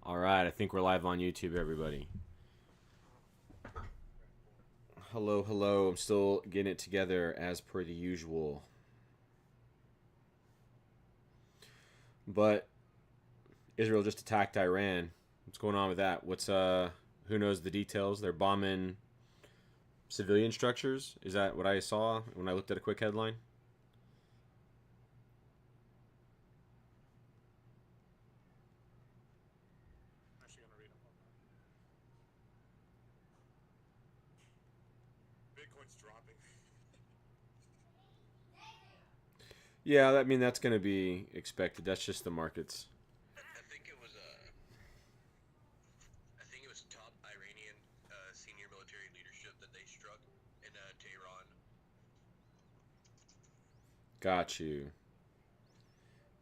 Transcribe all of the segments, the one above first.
All right, I think we're live on YouTube, everybody. Hello, hello. I'm still getting it together as per the usual. But Israel just attacked Iran. What's going on with that? Who knows the details? They're bombing civilian structures. Is that what I saw when I looked at a quick headline? Actually gonna read them. Bitcoin's dropping. Yeah, I mean that's going to be expected. That's just the markets. I think it was top Iranian senior military leadership that they struck in Tehran. Got you.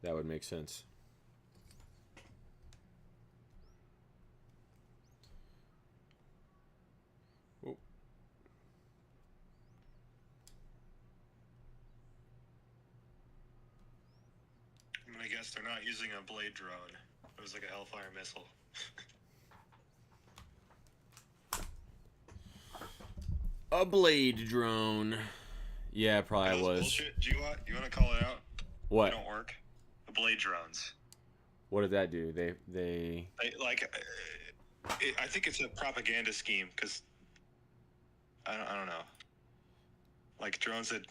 That would make sense. Oh. I'm gonna guess they're not using a blade drone. It was like a Hellfire missile. A blade drone. Yeah, probably was. Bullshit. Do you want to call it out? What? They don't work. The blade drones. What did that do? I think it's a propaganda scheme because I don't know. Like drones that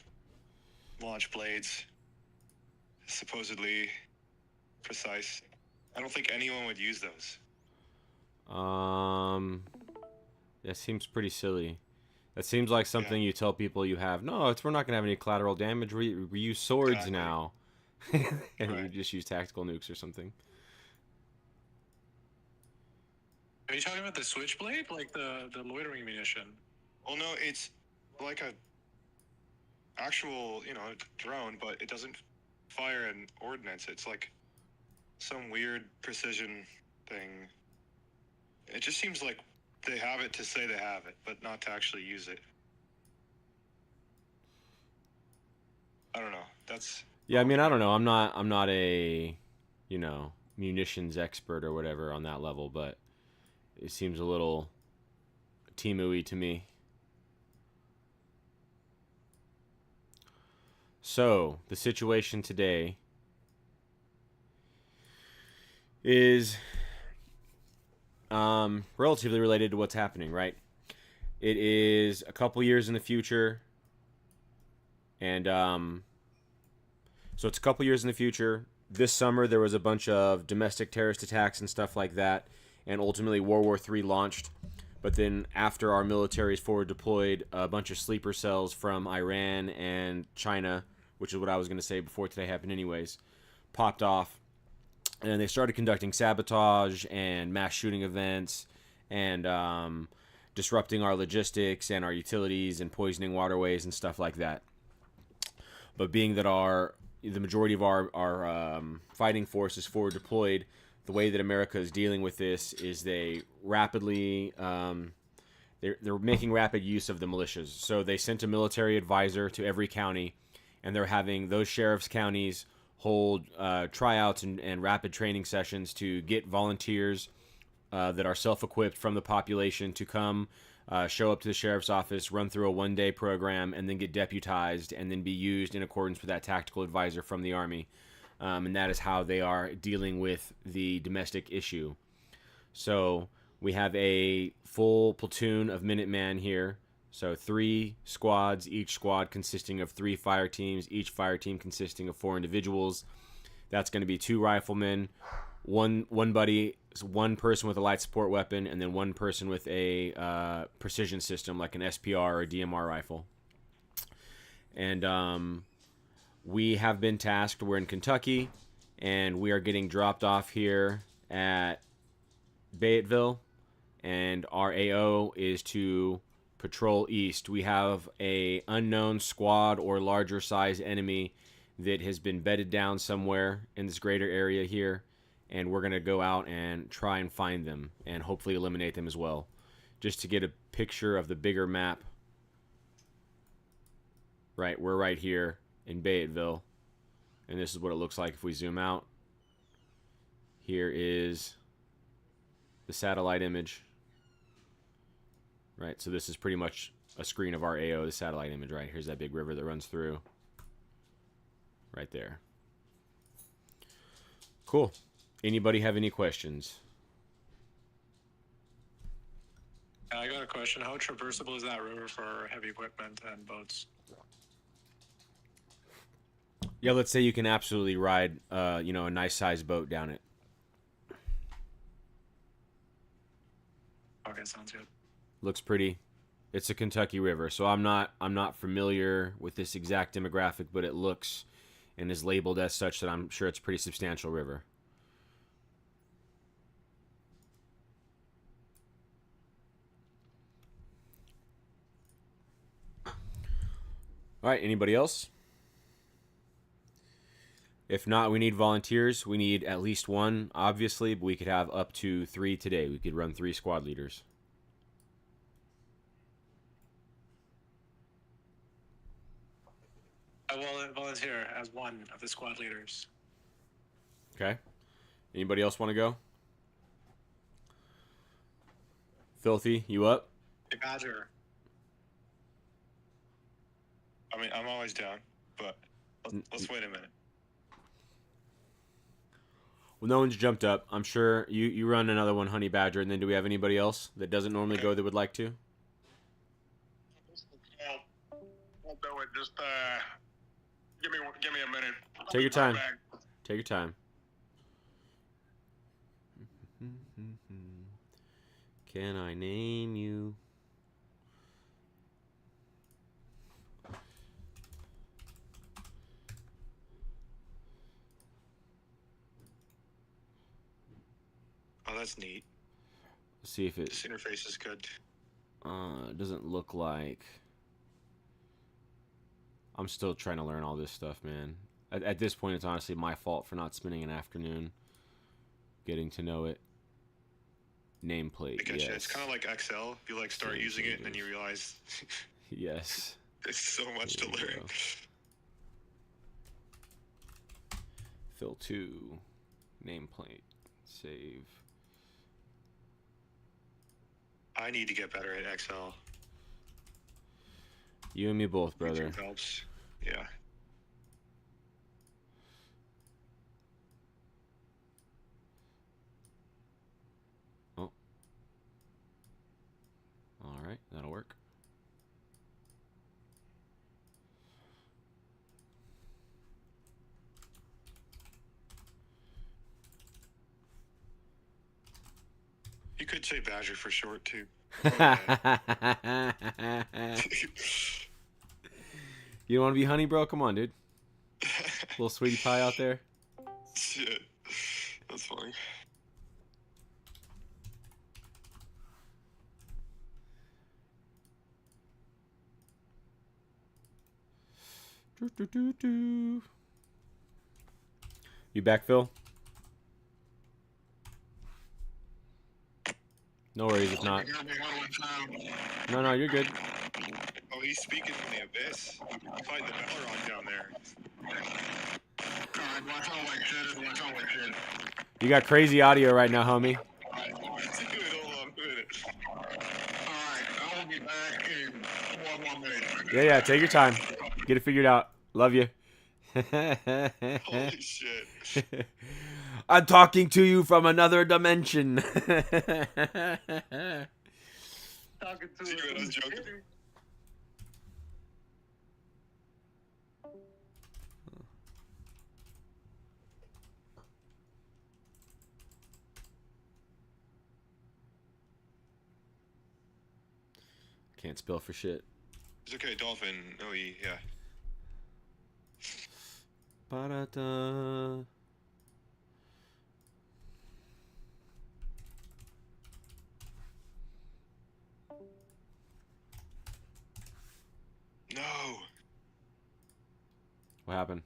launch blades, supposedly precise. I don't think anyone would use those. That seems pretty silly. That seems like something you tell people you have. No, we're not gonna have any collateral damage. We use swords now, and we just use tactical nukes or something. Are you talking about the switchblade, like the loitering munition? Well, no, it's like a actual drone, but it doesn't fire an ordnance. It's like some weird precision thing. It just seems like they have it to say they have it, but not to actually use it. I don't know. Yeah, I mean, I don't know. I'm not a, munitions expert or whatever on that level, but it seems a little Timu-y to me. So, the situation today is relatively related to what's happening, right? It is a couple years in the future, and so it's a couple years in the future. This summer, there was a bunch of domestic terrorist attacks and stuff like that, and ultimately World War III launched. But then after our militaries forward deployed, a bunch of sleeper cells from Iran and China, which is what I was going to say before today happened anyways, popped off. And they started conducting sabotage and mass shooting events and disrupting our logistics and our utilities and poisoning waterways and stuff like that. But being that the majority of our fighting force is forward deployed, the way that America is dealing with this is they rapidly they're making rapid use of the militias. So they sent a military advisor to every county, and they're having those sheriff's counties hold tryouts and rapid training sessions to get volunteers that are self-equipped from the population to come show up to the sheriff's office, run through a one-day program, and then get deputized and then be used in accordance with that tactical advisor from the Army. And that is how they are dealing with the domestic issue. So we have a full platoon of Minutemen here. So 3 squads, each squad consisting of 3 fire teams, each fire team consisting of 4 individuals. That's going to be 2 riflemen, one person with a light support weapon, and then 1 person with a precision system like an SPR or a DMR rifle. And we have been tasked. We're in Kentucky, and we are getting dropped off here at Fayetteville, and our AO is to patrol east. We have a unknown squad or larger size enemy that has been bedded down somewhere in this greater area here, and we're going to go out and try and find them and hopefully eliminate them as well. Just to get a picture of the bigger map. Right, we're right here in Fayetteville. And this is what it looks like if we zoom out. Here is the satellite image. Right, so this is pretty much a screen of our AO, the satellite image, right? Here's that big river that runs through. Right there. Cool. Anybody have any questions? I got a question. How traversable is that river for heavy equipment and boats? Yeah, let's say you can absolutely ride, a nice sized boat down it. Okay, sounds good. Looks pretty. It's a Kentucky river, so I'm not familiar with this exact demographic, but it looks and is labeled as such that I'm sure it's a pretty substantial river. All right, anybody else? If not, we need volunteers. We need at least one, obviously, but we could have up to 3 today. We could run 3 squad leaders. I will volunteer as one of the squad leaders. Okay. Anybody else want to go? Filthy, you up? Hey, Badger. I mean, I'm always down, but let's wait a minute. Well, no one's jumped up. I'm sure you run another one, Honey Badger, and then do we have anybody else that doesn't normally go that would like to? I'll do it. Just give me a minute. Take your time. Take your time. Can I name you? Oh, that's neat. Let's see if This interface is good. it doesn't look like. I'm still trying to learn all this stuff, man. At this point, it's honestly my fault for not spending an afternoon getting to know it. Nameplate, I yes. Yeah, it's kind of like Excel. You like start using it and then you realize Yes. there's so much to There you learn. go. Fill 2. Nameplate. Save. I need to get better at Excel. You and me both, brother. YouTube helps. Yeah. Oh. Alright, that'll work. You could say Badger for short, too. You don't want to be Honey, bro? Come on, dude. Little sweetie pie out there. Shit. That's funny. You back, Phil? No worries if not. No, you're good. Oh, he's speaking from the abyss. You fight the Belleron down there. You got crazy audio right now, homie. Dude, hold on a minute. Alright, I will be back in one more minute. Yeah, take your time. Get it figured out. Love you. Holy shit. I'm talking to you from another dimension. Talking to Secret, I was joking. Can't spell for shit. It's okay, Dolphin. Oh, yeah. Ba-da-da. No. What happened?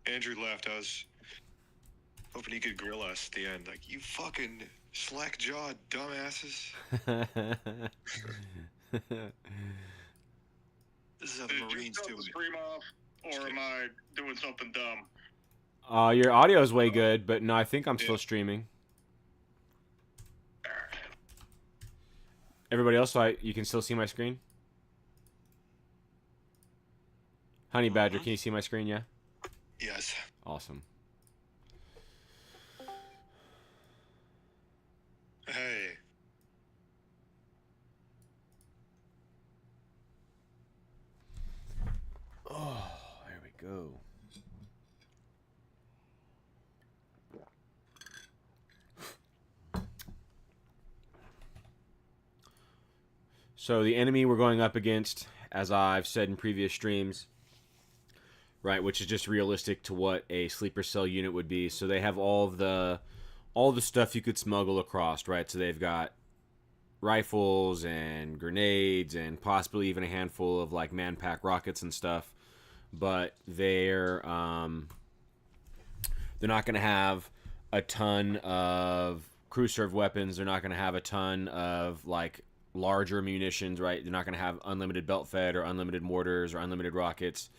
Andrew left. I was hoping he could grill us at the end. Like, you fucking slack-jawed dumbasses. This is how the Marines do it. Stream off. or am I doing something dumb? Your audio is way good, but no, I think I'm still streaming. Everybody else, you can still see my screen? Honey Badger, can you see my screen? Yeah? Yes. Awesome. Hey. Oh, there we go. So the enemy we're going up against, as I've said in previous streams, right, which is just realistic to what a sleeper cell unit would be. So they have all the stuff you could smuggle across, right? So they've got rifles and grenades and possibly even a handful of like man-pack rockets and stuff. But they're not going to have a ton of crew serve weapons. They're not going to have a ton of like larger munitions, right? They're not going to have unlimited belt fed or unlimited mortars or unlimited rockets.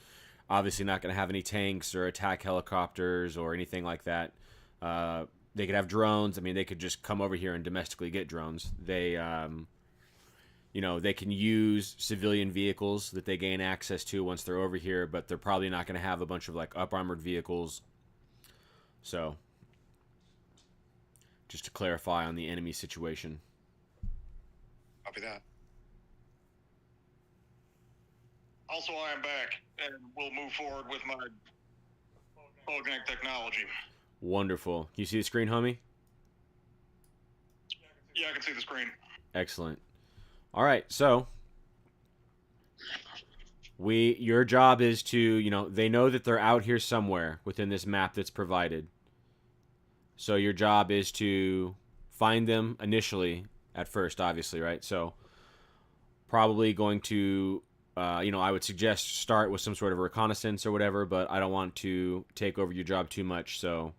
Obviously not going to have any tanks or attack helicopters or anything like that. They could have drones. I mean, they could just come over here and domestically get drones. They they can use civilian vehicles that they gain access to once they're over here, but they're probably not going to have a bunch of like up armored vehicles. So just to clarify on the enemy situation. Copy that. Also, I am back, and we'll move forward with my organic technology. Wonderful. Can you see the screen, homie? Yeah, I can see the screen. Excellent. All right, so your job is to, they know that they're out here somewhere within this map that's provided. So your job is to find them initially at first, obviously, right? So probably going to, I would suggest start with some sort of reconnaissance or whatever, but I don't want to take over your job too much. So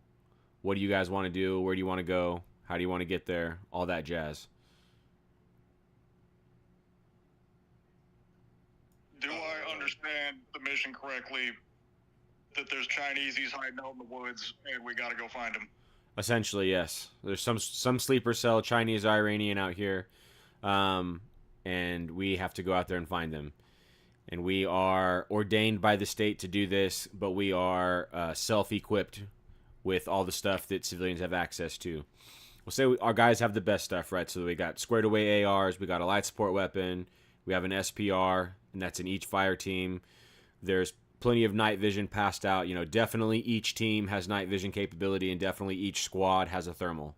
what do you guys want to do? Where do you want to go? How do you want to get there? All that jazz. Do I understand the mission correctly that there's Chineses hiding out in the woods and we gotta go find them? Essentially, yes. There's some sleeper cell Chinese Iranian out here, and we have to go out there and find them. And we are ordained by the state to do this, but we are self-equipped with all the stuff that civilians have access to. We'll say our guys have the best stuff, right? So we got squared away ARs, we got a light support weapon, we have an SPR, and that's in each fire team. There's plenty of night vision passed out. Definitely each team has night vision capability, and definitely each squad has a thermal.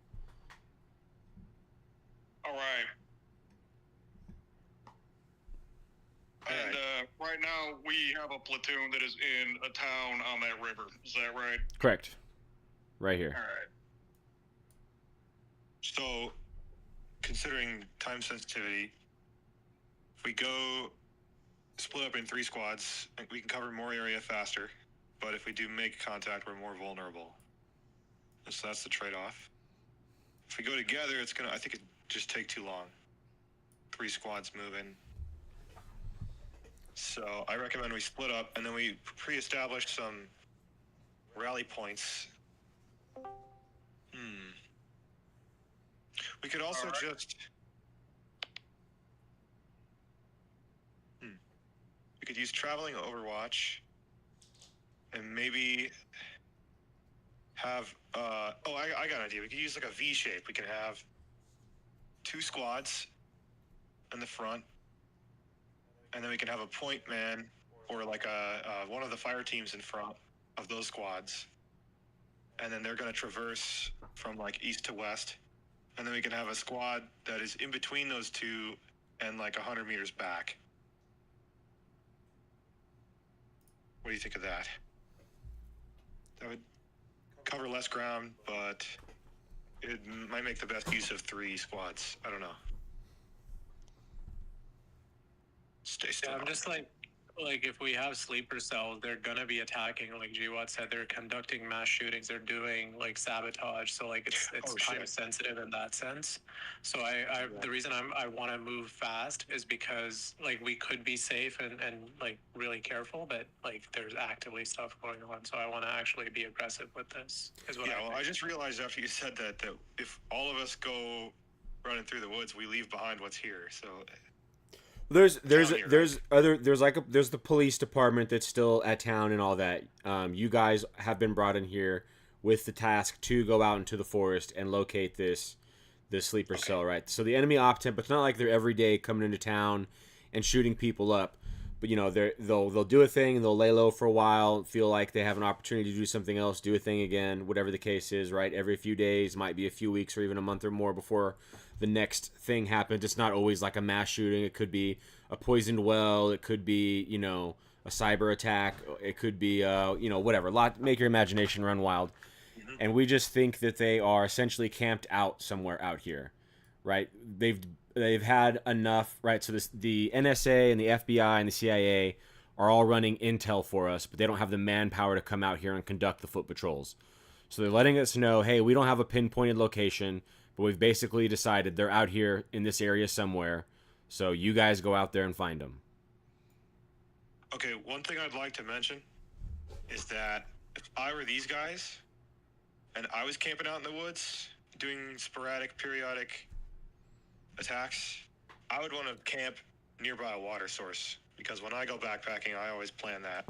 All right. And right now we have a platoon that is in a town on that river. Is that right? Correct. Right here. All right. So, considering time sensitivity, if we go split up in 3 squads, we can cover more area faster. But if we do make contact, we're more vulnerable. So that's the trade-off. If we go together, I think it just take too long. 3 squads moving. So I recommend we split up, and then we pre-establish some rally points. We could also we could use traveling Overwatch, and maybe have I got an idea. We could use like a V shape. We could have 2 squads in the front, and then we can have a point man or like one of the fire teams in front of those squads, and then they're going to traverse from like east to west, and then we can have a squad that is in between those 2 and like 100 meters back. What do you think of that? That would cover less ground, but it might make the best use of 3 squads. I don't know. Stay still. Yeah, I'm just like like if we have sleeper cells, they're gonna be attacking. Like GWOT said, they're conducting mass shootings. They're doing like sabotage. So like it's Oh, time shit. sensitive in that sense. So the reason I want to move fast is because like we could be safe and like really careful, but like there's actively stuff going on. So I want to actually be aggressive with this. Is what Yeah, I well, think. I just realized after you said that if all of us go running through the woods, we leave behind what's here. So There's Town here, there's other there's the police department that's still at town and all that. You guys have been brought in here with the task to go out into the forest and locate this sleeper Okay. cell, right? So the enemy op temp, it's not like they're every day coming into town and shooting people up, but you know they'll do a thing and they'll lay low for a while, feel like they have an opportunity to do something else, do a thing again, whatever the case is, right? Every few days, might be a few weeks or even a month or more before the next thing happens. It's not always like a mass shooting. It could be a poisoned well. It could be, you know, a cyber attack. It could be, you know, whatever. Make your imagination run wild. And we just think that they are essentially camped out somewhere out here, right? They've had enough, right? So the NSA and the FBI and the CIA are all running intel for us, but they don't have the manpower to come out here and conduct the foot patrols. So they're letting us know, hey, we don't have a pinpointed location, but we've basically decided they're out here in this area somewhere. So you guys go out there and find them. Okay, one thing I'd like to mention is that if I were these guys and I was camping out in the woods doing sporadic, periodic attacks, I would want to camp nearby a water source because when I go backpacking, I always plan that.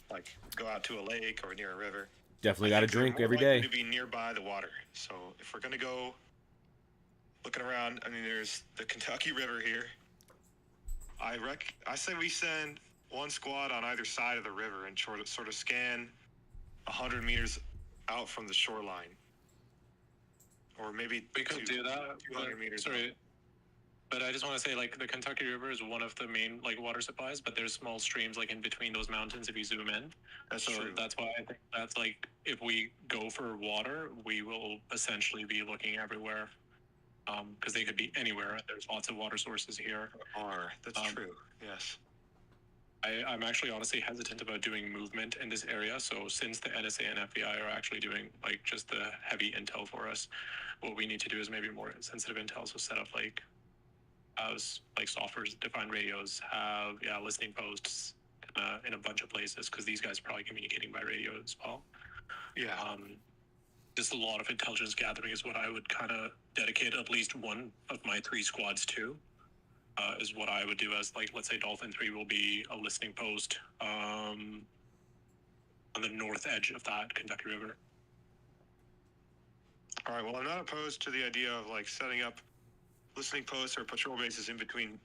Like, go out to a lake or near a river. Definitely I got to think they're drink more every likely day. to be nearby the water. So if we're going to go looking around, I mean, there's the Kentucky River here. I say we send one squad on either side of the river and sort of scan 100 meters out from the shoreline, or maybe We could do that. 200 meters. Sorry. But I just want to say, like, the Kentucky River is one of the main, like, water supplies, but there's small streams, like, in between those mountains if you zoom in. That's So true. that's why I think that's, like, if we go for water, we will essentially be looking everywhere. Because they could be anywhere. There's lots of water sources here. That's true. Yes. I'm actually honestly hesitant about doing movement in this area. So since the NSA and FBI are actually doing, like, just the heavy intel for us, what we need to do is maybe more sensitive intel. So set up, like software-defined radios, have listening posts in a bunch of places because these guys are probably communicating by radio as well. Yeah. Just a lot of intelligence gathering is what I would kind of dedicate at least one of my 3 squads to. Is what I would do as, like, let's say Dolphin 3 will be a listening post on the north edge of that Kentucky River. All right. Well, I'm not opposed to the idea of like setting up listening posts or patrol bases in between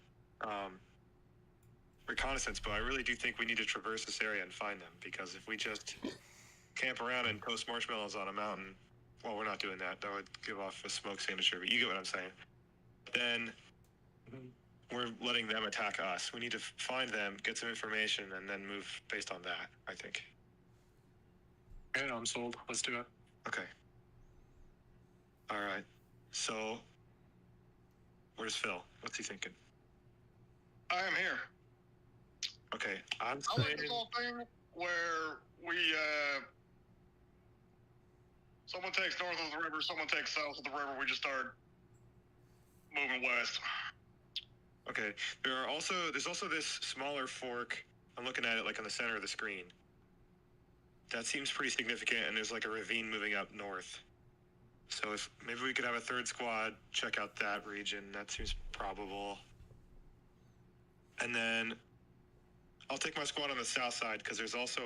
reconnaissance, but I really do think we need to traverse this area and find them, because if we just camp around and toast marshmallows on a mountain, well, we're not doing that. That would give off a smoke signature, but you get what I'm saying. Then we're letting them attack us. We need to find them, get some information, and then move based on that, I think. Okay, I'm sold. Let's do it. Okay. All right. So, where's Phil? What's he thinking? I am here. Okay, I'm I like saying... this whole thing where we, someone takes north of the river, someone takes south of the river, we just start moving west. Okay, there's also this smaller fork. I'm looking at it like on the center of the screen. That seems pretty significant, and there's like a ravine moving up north. So if maybe we could have a 3rd squad check out that region, that seems probable. And then I'll take my squad on the south side because there's also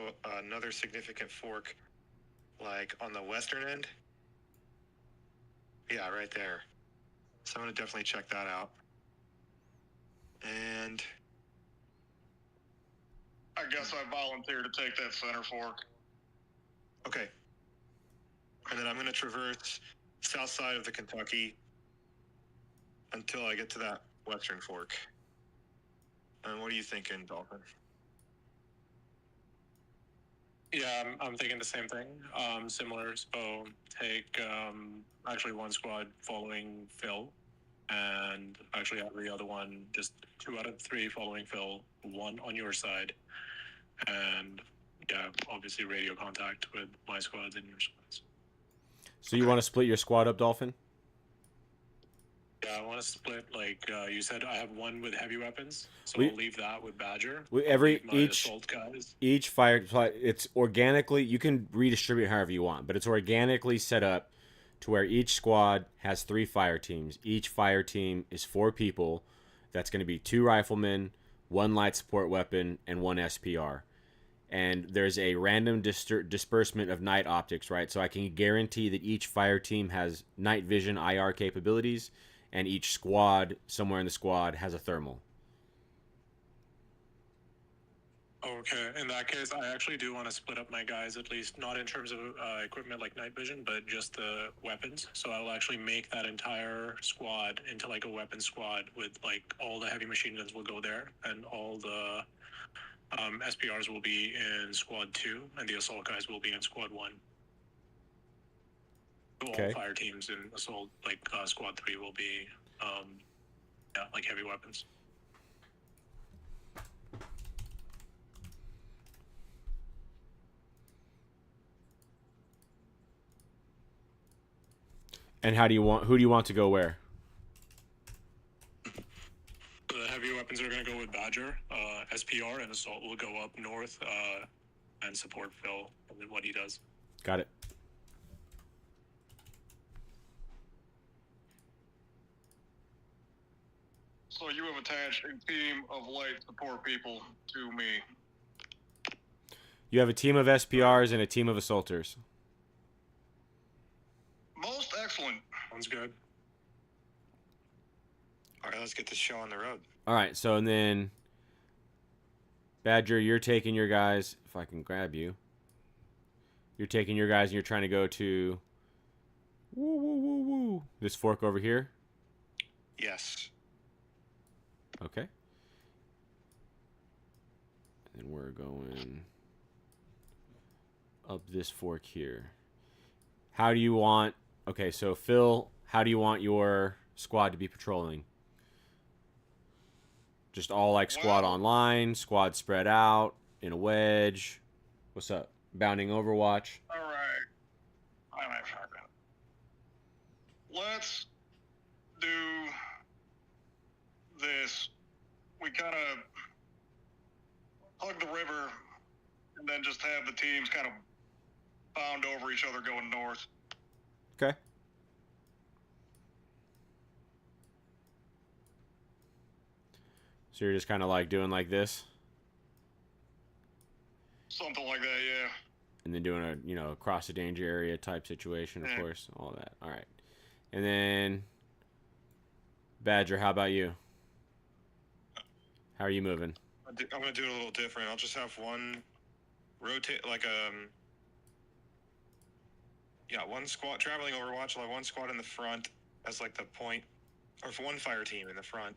another significant fork, like on the western end. Yeah, right there. So I'm gonna definitely check that out. And I guess I volunteer to take that center fork. okay. And then I'm going to traverse south side of the Kentucky until I get to that western fork. And what are you thinking, Dolphin? Yeah, I'm thinking the same thing. Similar. So take actually one squad following Phil, and actually every other one, just 2 out of 3 following Phil, 1 on your side, and yeah, obviously radio contact with my squads and your squads. So you want to split your squad up, Dolphin? Yeah, I want to split, like you said, I have 1 with heavy weapons, so We- I'll leave that with Badger. We, I'll every leave my each assault guys. each fire, it's organically, you can redistribute however you want, but it's organically set up to where each squad has 3 fire teams. Each fire team is 4 people. That's going to be 2 riflemen, 1 light support weapon, and 1 SPR. And there's a random disbursement of night optics, right? So I can guarantee that each fire team has night vision IR capabilities, and each squad, somewhere in the squad, has a thermal. Okay, in that case, I actually do want to split up my guys, at least not in terms of equipment like night vision, but just the weapons. So I'll actually make that entire squad into like a weapon squad with like all the heavy machine guns will go there, and all the SPRs will be in squad 2, and the assault guys will be in squad 1. So Okay. all fire teams in assault, like squad 3, will be yeah, like heavy weapons. And who do you want to go where? The heavy weapons are going to go with Badger. SPR and Assault will go up north and support Phil and what he does. Got it. So you have attached a team of light support people to me. You have a team of SPRs and a team of assaulters. Most excellent. Sounds good. All right, let's get this show on the road. All right, so and then Badger, you're taking your guys. If I can grab you, you're taking your guys and you're trying to go to this fork over here. Yes. Okay. And we're going up this fork here. How do you want... Okay, so Phil, how do you want your squad to be patrolling? Just all like squad online, squad spread out, in a wedge. What's up? Bounding Overwatch. All right. I'm not fucking. Let's do this. We kind of hug the river and then just have the teams kind of bound over each other going north. Okay. So you're just kind of like doing like this? Something like that, yeah. And then doing a, across the danger area type situation, of course. All that. All right. And then, Badger, how about you? How are you moving? I'm going to do it a little different. I'll just have one rotate, like one squad traveling Overwatch. I'll have one squad in the front as like the point, or for one fire team in the front,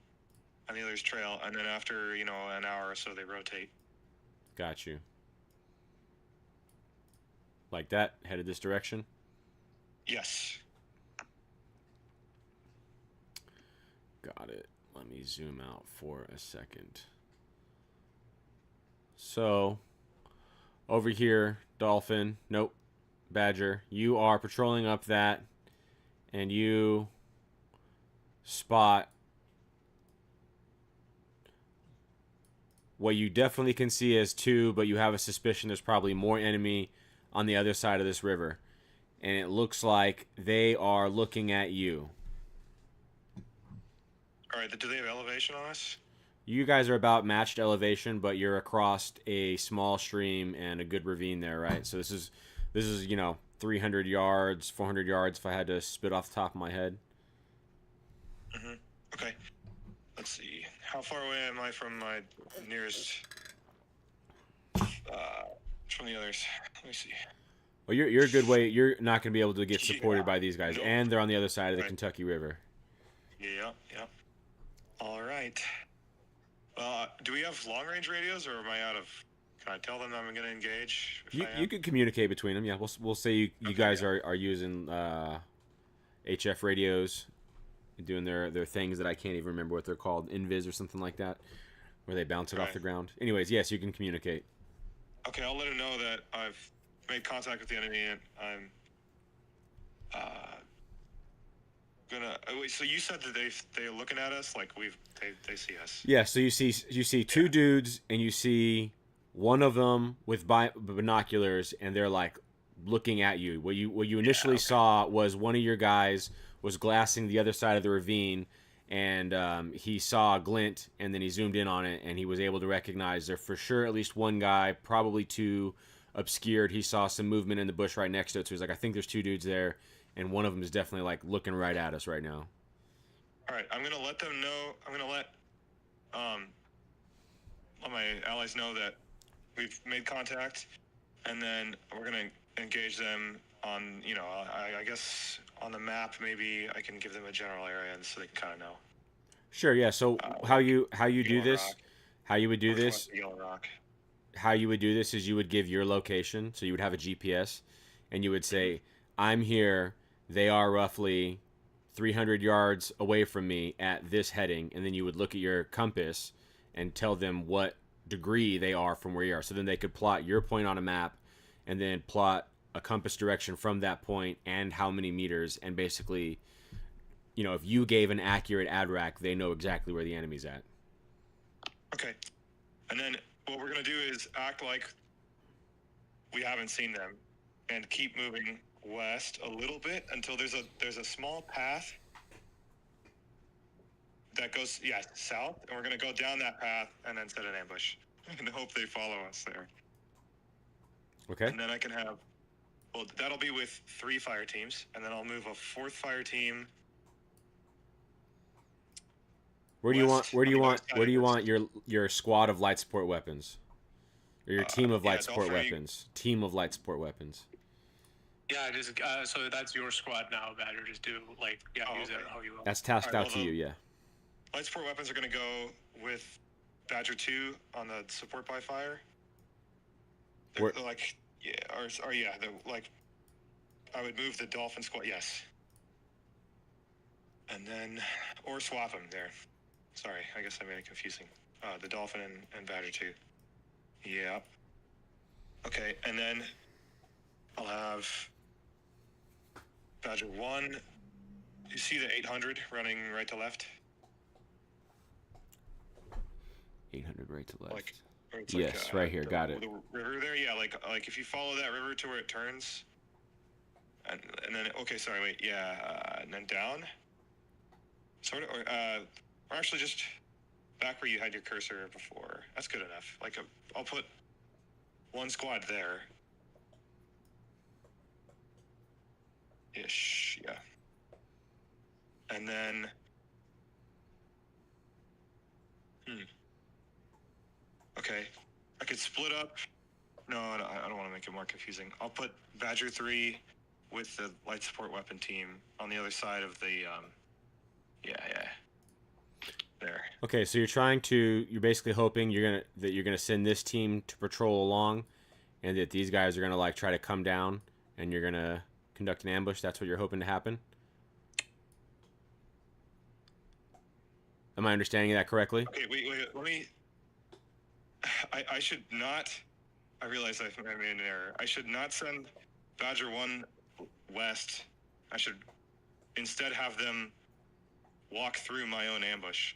and the others trail. And then after, an hour or so, they rotate. Got you. Like that? Headed this direction? Yes. Got it. Let me zoom out for a second. So, over here, Dolphin, nope, Badger, you are patrolling up that, and you spot what you definitely can see as 2, but you have a suspicion there's probably more enemy on the other side of this river. And it looks like they are looking at you. All right, do they have elevation on us? You guys are about matched elevation, but you're across a small stream and a good ravine there, right? So this is 300 yards, 400 yards if I had to spit off the top of my head. Mm-hmm. Okay. Let's see. How far away am I from my nearest... from the others? Let me see. Well, you're a good way. You're not going to be able to get supported Yeah. by these guys, Nope. and they're on the other side of the Right. Kentucky River. Yeah. All right. Well, do we have long-range radios, or am I out of... Can I tell them I'm going to engage? If I am? You could communicate between them. Yeah, we'll say you Okay, guys yeah. are using HF radios. doing their things that I can't even remember what they're called, invis or something like that, where they bounce it off Right. the ground. Anyways, yes, you can communicate. Okay, I'll let him know that I've made contact with the enemy and I'm gonna. Oh, wait, so you said that they're looking at us like they see us. Yeah, so you see two dudes, and you see one of them with binoculars, and they're like looking at you. What you initially okay. saw was one of your guys was glassing the other side of the ravine, and he saw a glint, and then he zoomed in on it, and he was able to recognize there for sure at least one guy, probably two, obscured. He saw some movement in the bush right next to it, so he's like, I think there's two dudes there, and one of them is definitely like looking right at us right now. All right, I'm gonna let them know. I'm gonna let my allies know that we've made contact, and then we're gonna engage them on. I guess on the map maybe I can give them a general area, and so they can kind of know. Sure, yeah. So how you do Yellow this? Rock. How you would do Northwest this? of Yellow Rock. How you would do this is you would give your location. So you would have a GPS, and you would say, "I'm here. They are roughly 300 yards away from me at this heading," and then you would look at your compass and tell them what degree they are from where you are. So then they could plot your point on a map, and then plot a compass direction from that point and how many meters, and basically, if you gave an accurate ad rack, they know exactly where the enemy's at. Okay, and then what we're gonna do is act like we haven't seen them, and keep moving west a little bit until there's a small path that goes south, and we're gonna go down that path and then set an ambush and hope they follow us there. Okay. And then I can have that'll be with 3 fire teams, and then I'll move a 4th fire team. Where do you want? West, Where do you on the want? north side Where do you of this. want your squad of light support weapons, or your team of light support Dolphin, weapons? Team of light support weapons. Yeah, just so that's your squad now, Badger. Just do use it how you will. That's tasked Alright, out to you. Yeah. light support weapons are gonna go with Badger 2 on the support by fire. They're like they're like I would move the Dolphin squad, yes. And then or swap them there. Sorry, I guess I made it confusing. The Dolphin and Badger 2. Yeah. Okay, and then I'll have Badger 1. You see the 800 running right to left? 800 right to left. Or it's Yes, right here, got it. The river there, yeah. Like if you follow that river to where it turns, and then and then down, sort of, or actually just back where you had your cursor before. That's good enough. I'll put 1 squad there. Ish, yeah. And then, okay, I could split up. No, I don't want to make it more confusing. I'll put Badger 3 with the light support weapon team on the other side of the, there. Okay, so you're basically hoping that you're gonna send this team to patrol along, and that these guys are gonna try to come down, and you're gonna conduct an ambush. That's what you're hoping to happen. Am I understanding that correctly? Okay, wait, let me. I should not. I realize I made an error. I should not send Badger 1 west. I should instead have them walk through my own ambush.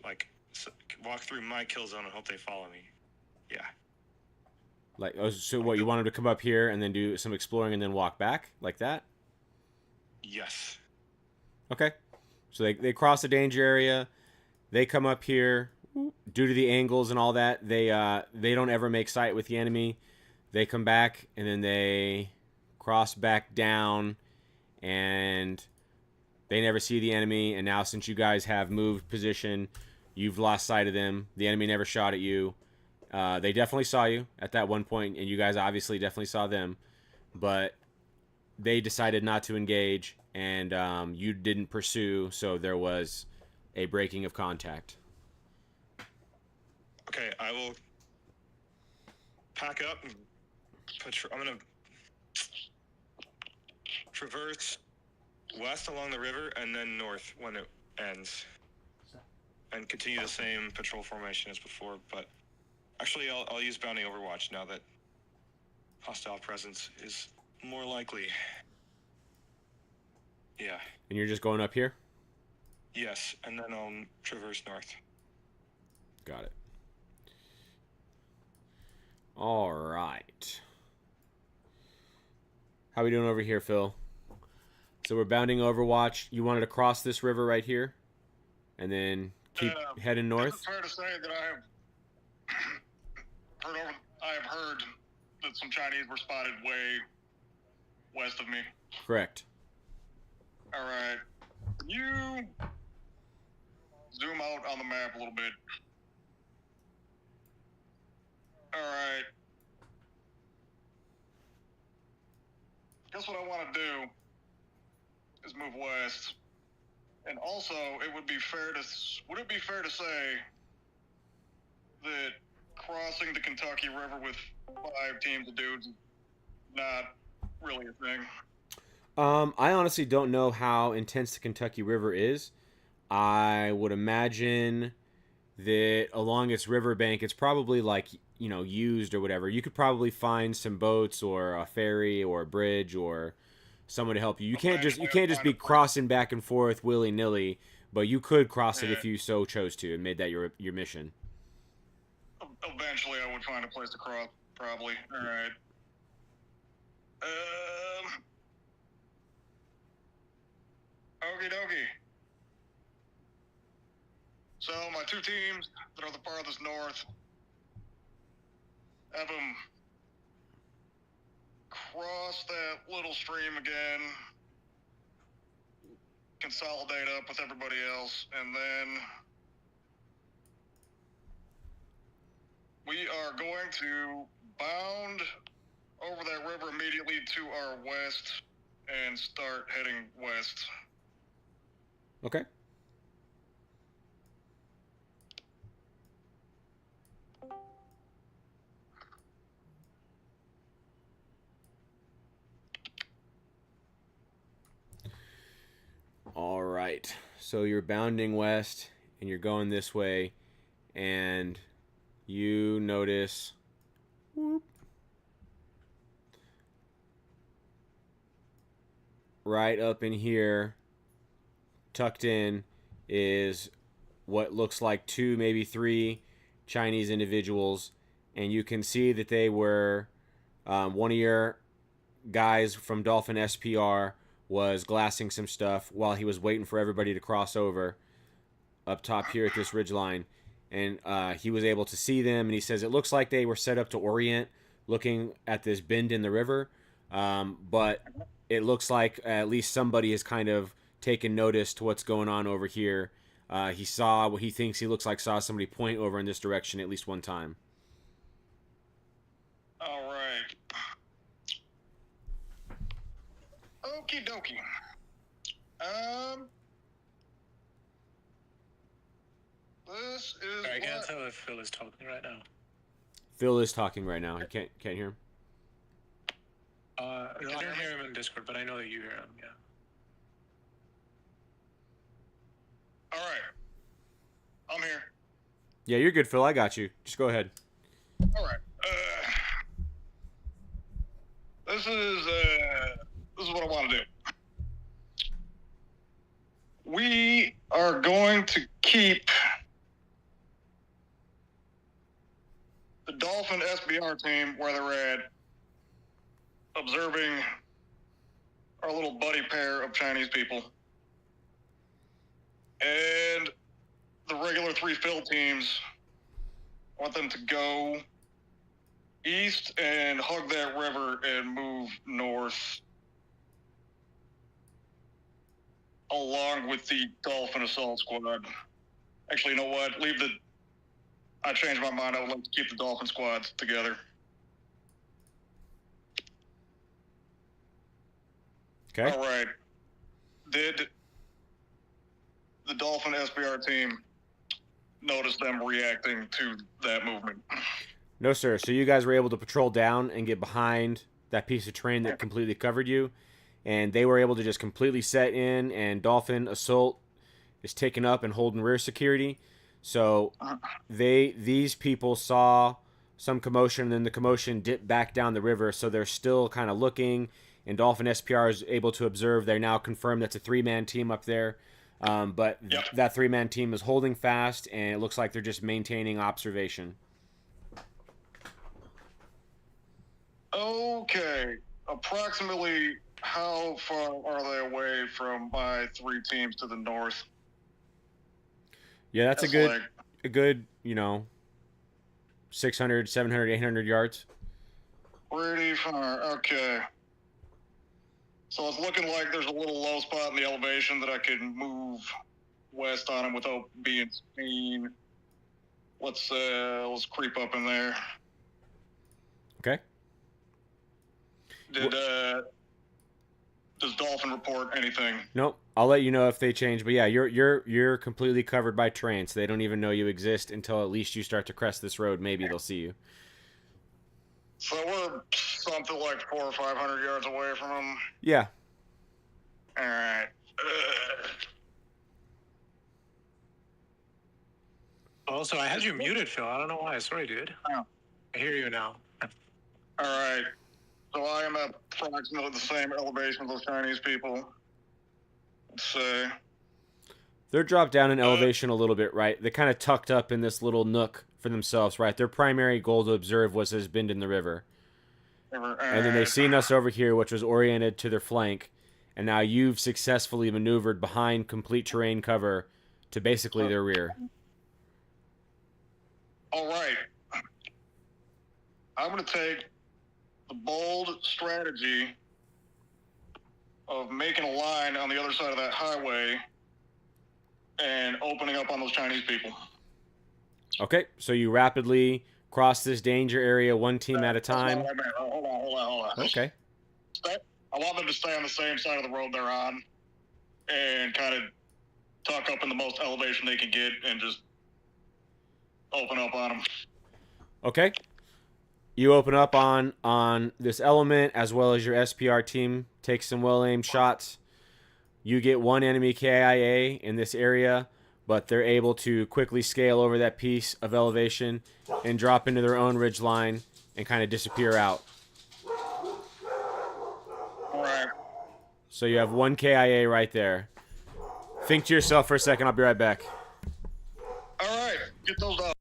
Walk through my kill zone and hope they follow me. Yeah. So what, you want them to come up here and then do some exploring and then walk back? Like that? Yes. Okay. So they cross the danger area. They come up here. Due to the angles and all that, they don't ever make sight with the enemy. They come back, and then they cross back down, and they never see the enemy. And now, since you guys have moved position, you've lost sight of them. The enemy never shot at you. They definitely saw you at that one point, and you guys obviously definitely saw them. But they decided not to engage, and you didn't pursue, so there was a breaking of contact. Okay, I will pack up and I'm gonna traverse west along the river and then north ends, and continue the same patrol formation as before. But actually, I'll use bounty overwatch now that hostile presence is more likely. Yeah. And you're just going up here? Yes, and then I'll traverse north. Got it. All right. How we doing over here, Phil? So we're bounding Overwatch. You wanted to cross this river right here, and then keep heading north. Is it fair to say that I have heard that some Chinese were spotted way west of me? Correct. All right. Can you zoom out on the map a little bit? All right. Guess what I want to do is move west. And also, would it be fair to say that crossing the Kentucky River with 5 teams of dudes is not really a thing? I honestly don't know how intense the Kentucky River is. I would imagine that along its riverbank, it's probably like, used or whatever. You could probably find some boats or a ferry or a bridge or someone to help you. You can't just be crossing back and forth willy-nilly, but you could cross it if you so chose to and made that your mission. Eventually, I would find a place to cross, probably. All right. Okie dokie. So my 2 teams that are the farthest north, have them cross that little stream again, consolidate up with everybody else, and then we are going to bound over that river immediately to our west and start heading west. Okay. All right. So you're bounding west and you're going this way, and you notice right up in here, tucked in, is what looks like 2, maybe 3 Chinese individuals, and you can see that they were one of your guys from Dolphin SPR was glassing some stuff while he was waiting for everybody to cross over up top here at this ridgeline, and he was able to see them, and he says it looks like they were set up to orient looking at this bend in the river, but it looks like at least somebody has kind of taken notice to what's going on over here. He saw what he thinks he looks like saw somebody point over in this direction at least one time. All right. Okie dokie. This is. I can't tell if Phil is talking right now. Phil is talking right now. I can't hear him. I don't hear him in Discord, but I know that you hear him. Yeah. All right. I'm here. Yeah, you're good, Phil. I got you. Just go ahead. All right. This is what I want to do. We are going to keep the Dolphin SBR team where they're at, observing our little buddy pair of Chinese people. And the regular 3 field teams, I want them to go east and hug that river and move north along with the Dolphin Assault Squad. Actually, you know what? I changed my mind. I would like to keep the Dolphin squads together. Okay. All right. Did the Dolphin SBR team notice them reacting to that movement? No, sir. So you guys were able to patrol down and get behind that piece of terrain that completely covered you, and they were able to just completely set in, and Dolphin Assault is taken up and holding rear security. So Uh, these people saw some commotion, and then the commotion dipped back down the river. So they're still kind of looking, and Dolphin SPR is able to observe. They're now confirmed that's a 3-man team up there. But Yep. that 3-man team is holding fast, and it looks like they're just maintaining observation. Okay. Approximately how far are they away from my 3 teams to the north? Yeah, that's Like a good, 600, 700, 800 yards. pretty far. Okay. So it's looking like there's a little low spot in the elevation that I can move west on them without being seen. Let's creep up in there. Okay. Does Dolphin report anything? Nope. I'll let you know if they change. But yeah, you're completely covered by terrain, so they don't even know you exist until at least you start to crest this road. Maybe they'll see you. So we're something like 400 or 500 yards away from them. Yeah. All right. Also, I had you muted, Phil. I don't know why. Sorry, dude. Oh. I hear you now. All right. So I am at approximately the same elevation as those Chinese people. Let's say. They're dropped down in elevation a little bit, right? They're kind of tucked up in this little nook for themselves, right? Their primary goal to observe was this bend in the river. And then they seen us over here, which was oriented to their flank. And now you've successfully maneuvered behind complete terrain cover to basically their rear. All right. I'm going to take the bold strategy of making a line on the other side of that highway and opening up on those Chinese people. Okay, so you rapidly cross this danger area one team at a time. Hold on. Okay. I want them to stay on the same side of the road they're on and kind of tuck up in the most elevation they can get and just open up on them. Okay. You open up on this element as well as your SPR team. Take some well-aimed shots. You get one enemy KIA in this area, but they're able to quickly scale over that piece of elevation and drop into their own ridge line and kind of disappear out. All right. So you have one KIA right there. Think to yourself for a second. I'll be right back. All right. Get those up.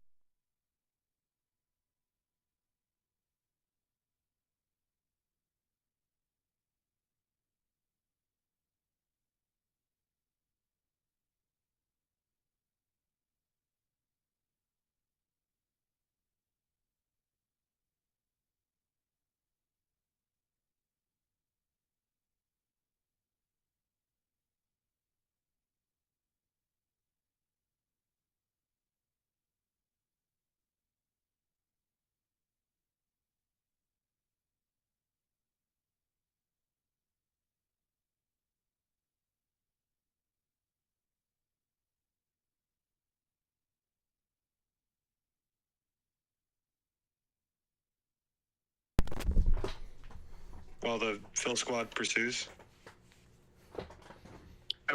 While the Phil squad pursues.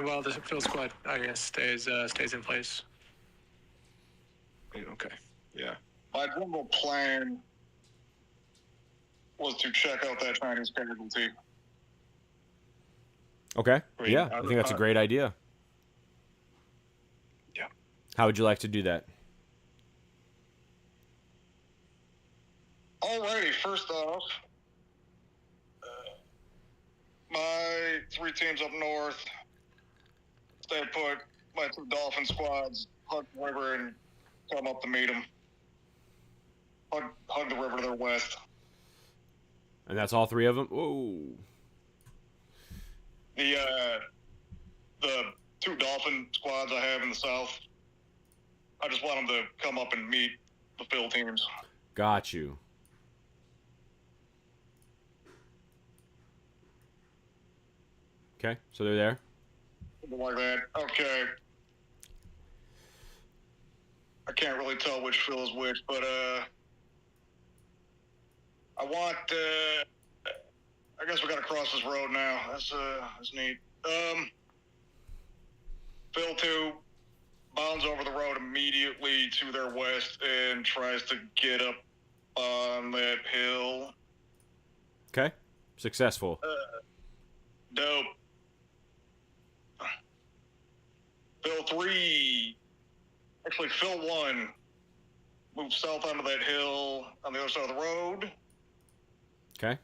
Well, the Phil squad, I guess, stays in place. Okay. Yeah. My general plan was to check out that Chinese casualty. Okay. Wait, Yeah, I think that's a great idea. Yeah. How would you like to do that? Alrighty, first off, my 3 teams up north, stay put, my 2 Dolphin squads, hug the river and come up to meet them. Hug the river to their west. And that's all 3 of them? Whoa. The 2 Dolphin squads I have in the south, I just want them to come up and meet the Phil teams. Got you. Okay, so they're there. Something like that. Okay. I can't really tell which Phil is which, but I want. I guess we got to cross this road now. That's neat. Phil 2 bounds over the road immediately to their west and tries to get up on that hill. Okay. Successful. Dope. Phil 3, actually Phil 1, moves south onto that hill on the other side of the road. Okay.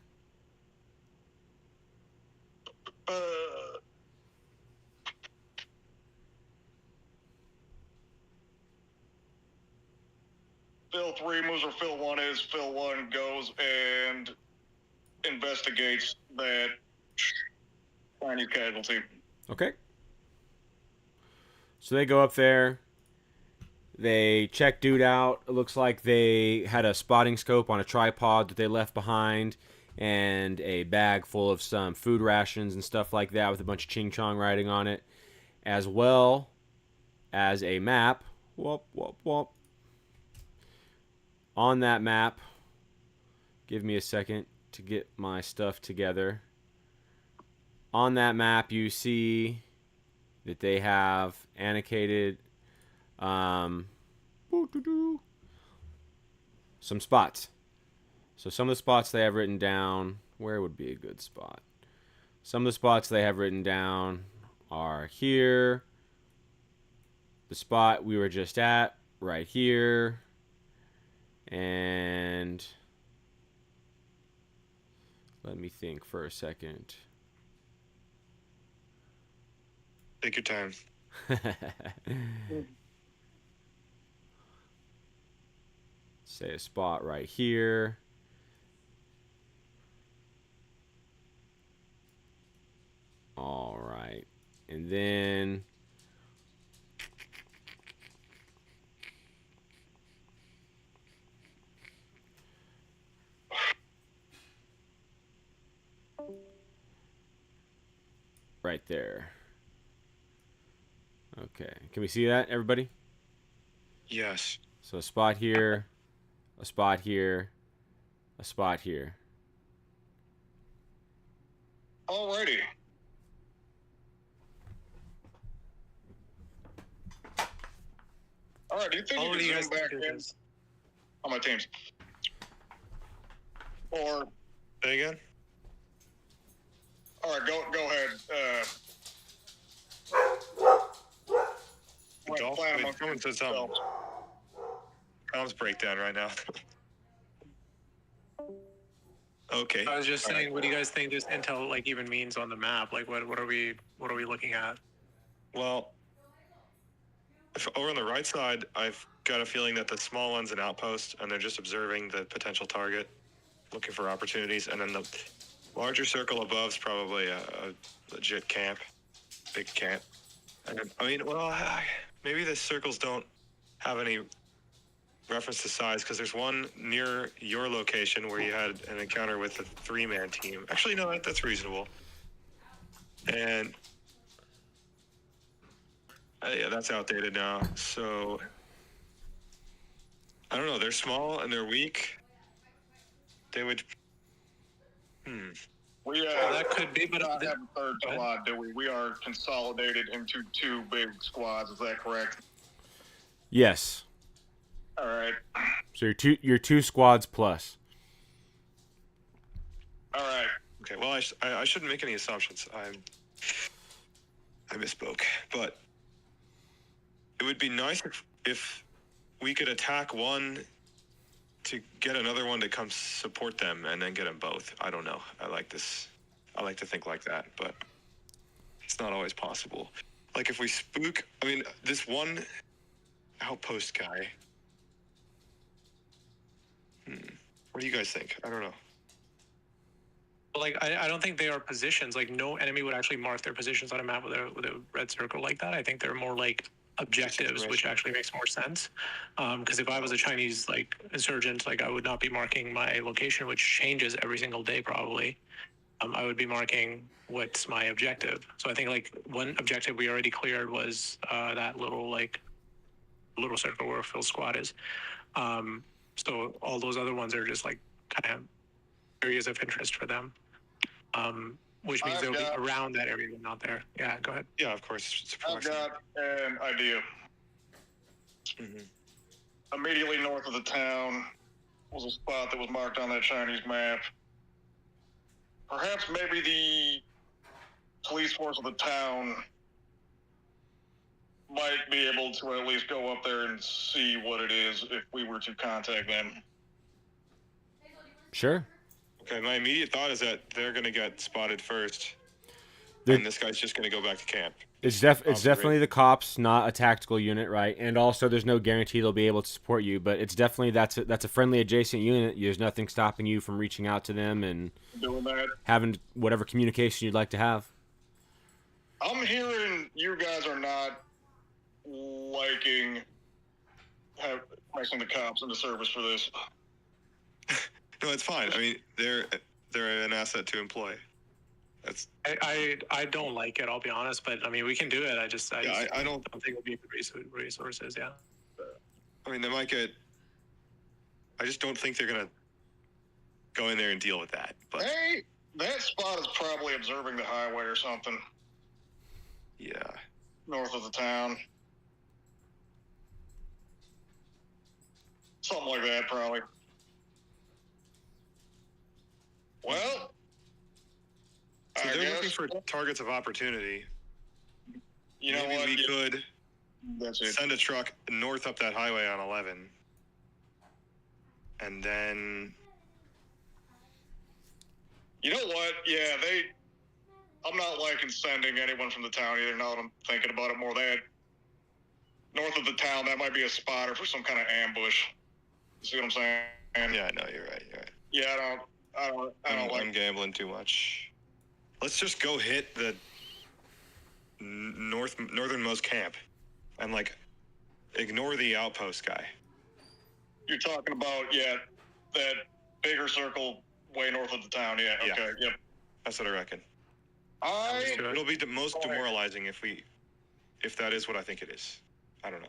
Phil 3 moves where Phil 1 is. Phil 1 goes and investigates that Chinese casualty. Okay. So they go up there. They check dude out. It looks like they had a spotting scope on a tripod that they left behind, and a bag full of some food rations and stuff like that with a bunch of ching chong writing on it, as well as a map. Whoop, whoop, whoop. On that map, give me a second to get my stuff together. On that map, you see that they have annotated some spots. So some of the spots they have written down, where would be a good spot? Some of the spots they have written down are here. The spot we were just at, right here. And let me think for a second. Take your time. Say a spot right here. All right. And then right there. Okay. Can we see that, everybody? Yes. So a spot here, a spot here, a spot here. Alrighty. Alright, do you think How you do you can guys zoom back think it in is? on my teams? Or, Say again? alright, go ahead. Golf? plan Wait, amongst someone said something. yourselves. Comms breakdown right now. Okay. I was just saying, what do you guys think this intel like even means on the map? Like, what are we looking at? Well, if over on the right side, I've got a feeling that the small one's an outpost, and they're just observing the potential target, looking for opportunities. And then the larger circle above is probably a legit camp, big camp. And then, I mean, well, maybe the circles don't have any reference to size, because there's one near your location where you had an encounter with a 3-man team. Actually, no, that's reasonable. And yeah, that's outdated now. So I don't know. They're small and they're weak. They would. We Well, that could be, but not have a third go ahead. squad, do we? We are consolidated into 2 big squads. Is that correct? Yes. All right. So you're two squads plus. All right. Okay. Well, I shouldn't make any assumptions. I misspoke. But it would be nice if we could attack one to get another one to come support them, and then get them both. I don't know. I like this. I like to think like that, but it's not always possible. Like if we spook, I mean, this one outpost guy. What do you guys think? I don't know. Like, I don't think they are positions. Like, no enemy would actually mark their positions on a map with a red circle like that. I think they're more like objectives, which actually makes more sense. Because if I was a Chinese like insurgent, like I would not be marking my location, which changes every single day probably. I would be marking what's my objective. So I think like one objective we already cleared was that little circle where Phil's squad is. So all those other ones are just like kind of areas of interest for them. which means I've they'll be got- around that area, but not there. Yeah, go ahead. Yeah, of course. It's I've got an idea. Mhm. Immediately north of the town was a spot that was marked on that Chinese map. Perhaps maybe the police force of the town might be able to at least go up there and see what it is if we were to contact them. Sure. Okay, my immediate thought is that they're going to get spotted first, They're- and this guy's just going to go back to camp. It's definitely the cops, not a tactical unit, right? And also, there's no guarantee they'll be able to support you, but it's definitely that's a friendly adjacent unit. There's nothing stopping you from reaching out to them and Doing that. having whatever communication you'd like to have. I'm hearing you guys are not liking placing the cops into service for this. No, it's fine. I mean, they're an asset to employ. That's I don't like it. I'll be honest, but I mean, we can do it. I don't don't think it'll be good resources. Yeah. I mean, they might get. I just don't think they're gonna go in there and deal with that. But Hey, that spot is probably observing the highway or something yeah, north of the town. Something like that, probably. Well, so I they're looking guess, for targets of opportunity. you know Maybe what? we could That's it. send a truck north up that highway on 11, and then You know what? Yeah, I'm not liking sending anyone from the town either. Now that I'm thinking about it more, north of the town, that might be a spotter for some kind of ambush. You see what I'm saying? yeah, no, you're right. You're right. Yeah, I don't I'm like. gambling too much. Let's just go hit the northernmost camp, and like ignore the outpost guy. You're talking about that bigger circle way north of the town. Yeah. Yeah. Okay. Yep. That's what I reckon. I It'll be the most demoralizing if that is what I think it is. I don't know.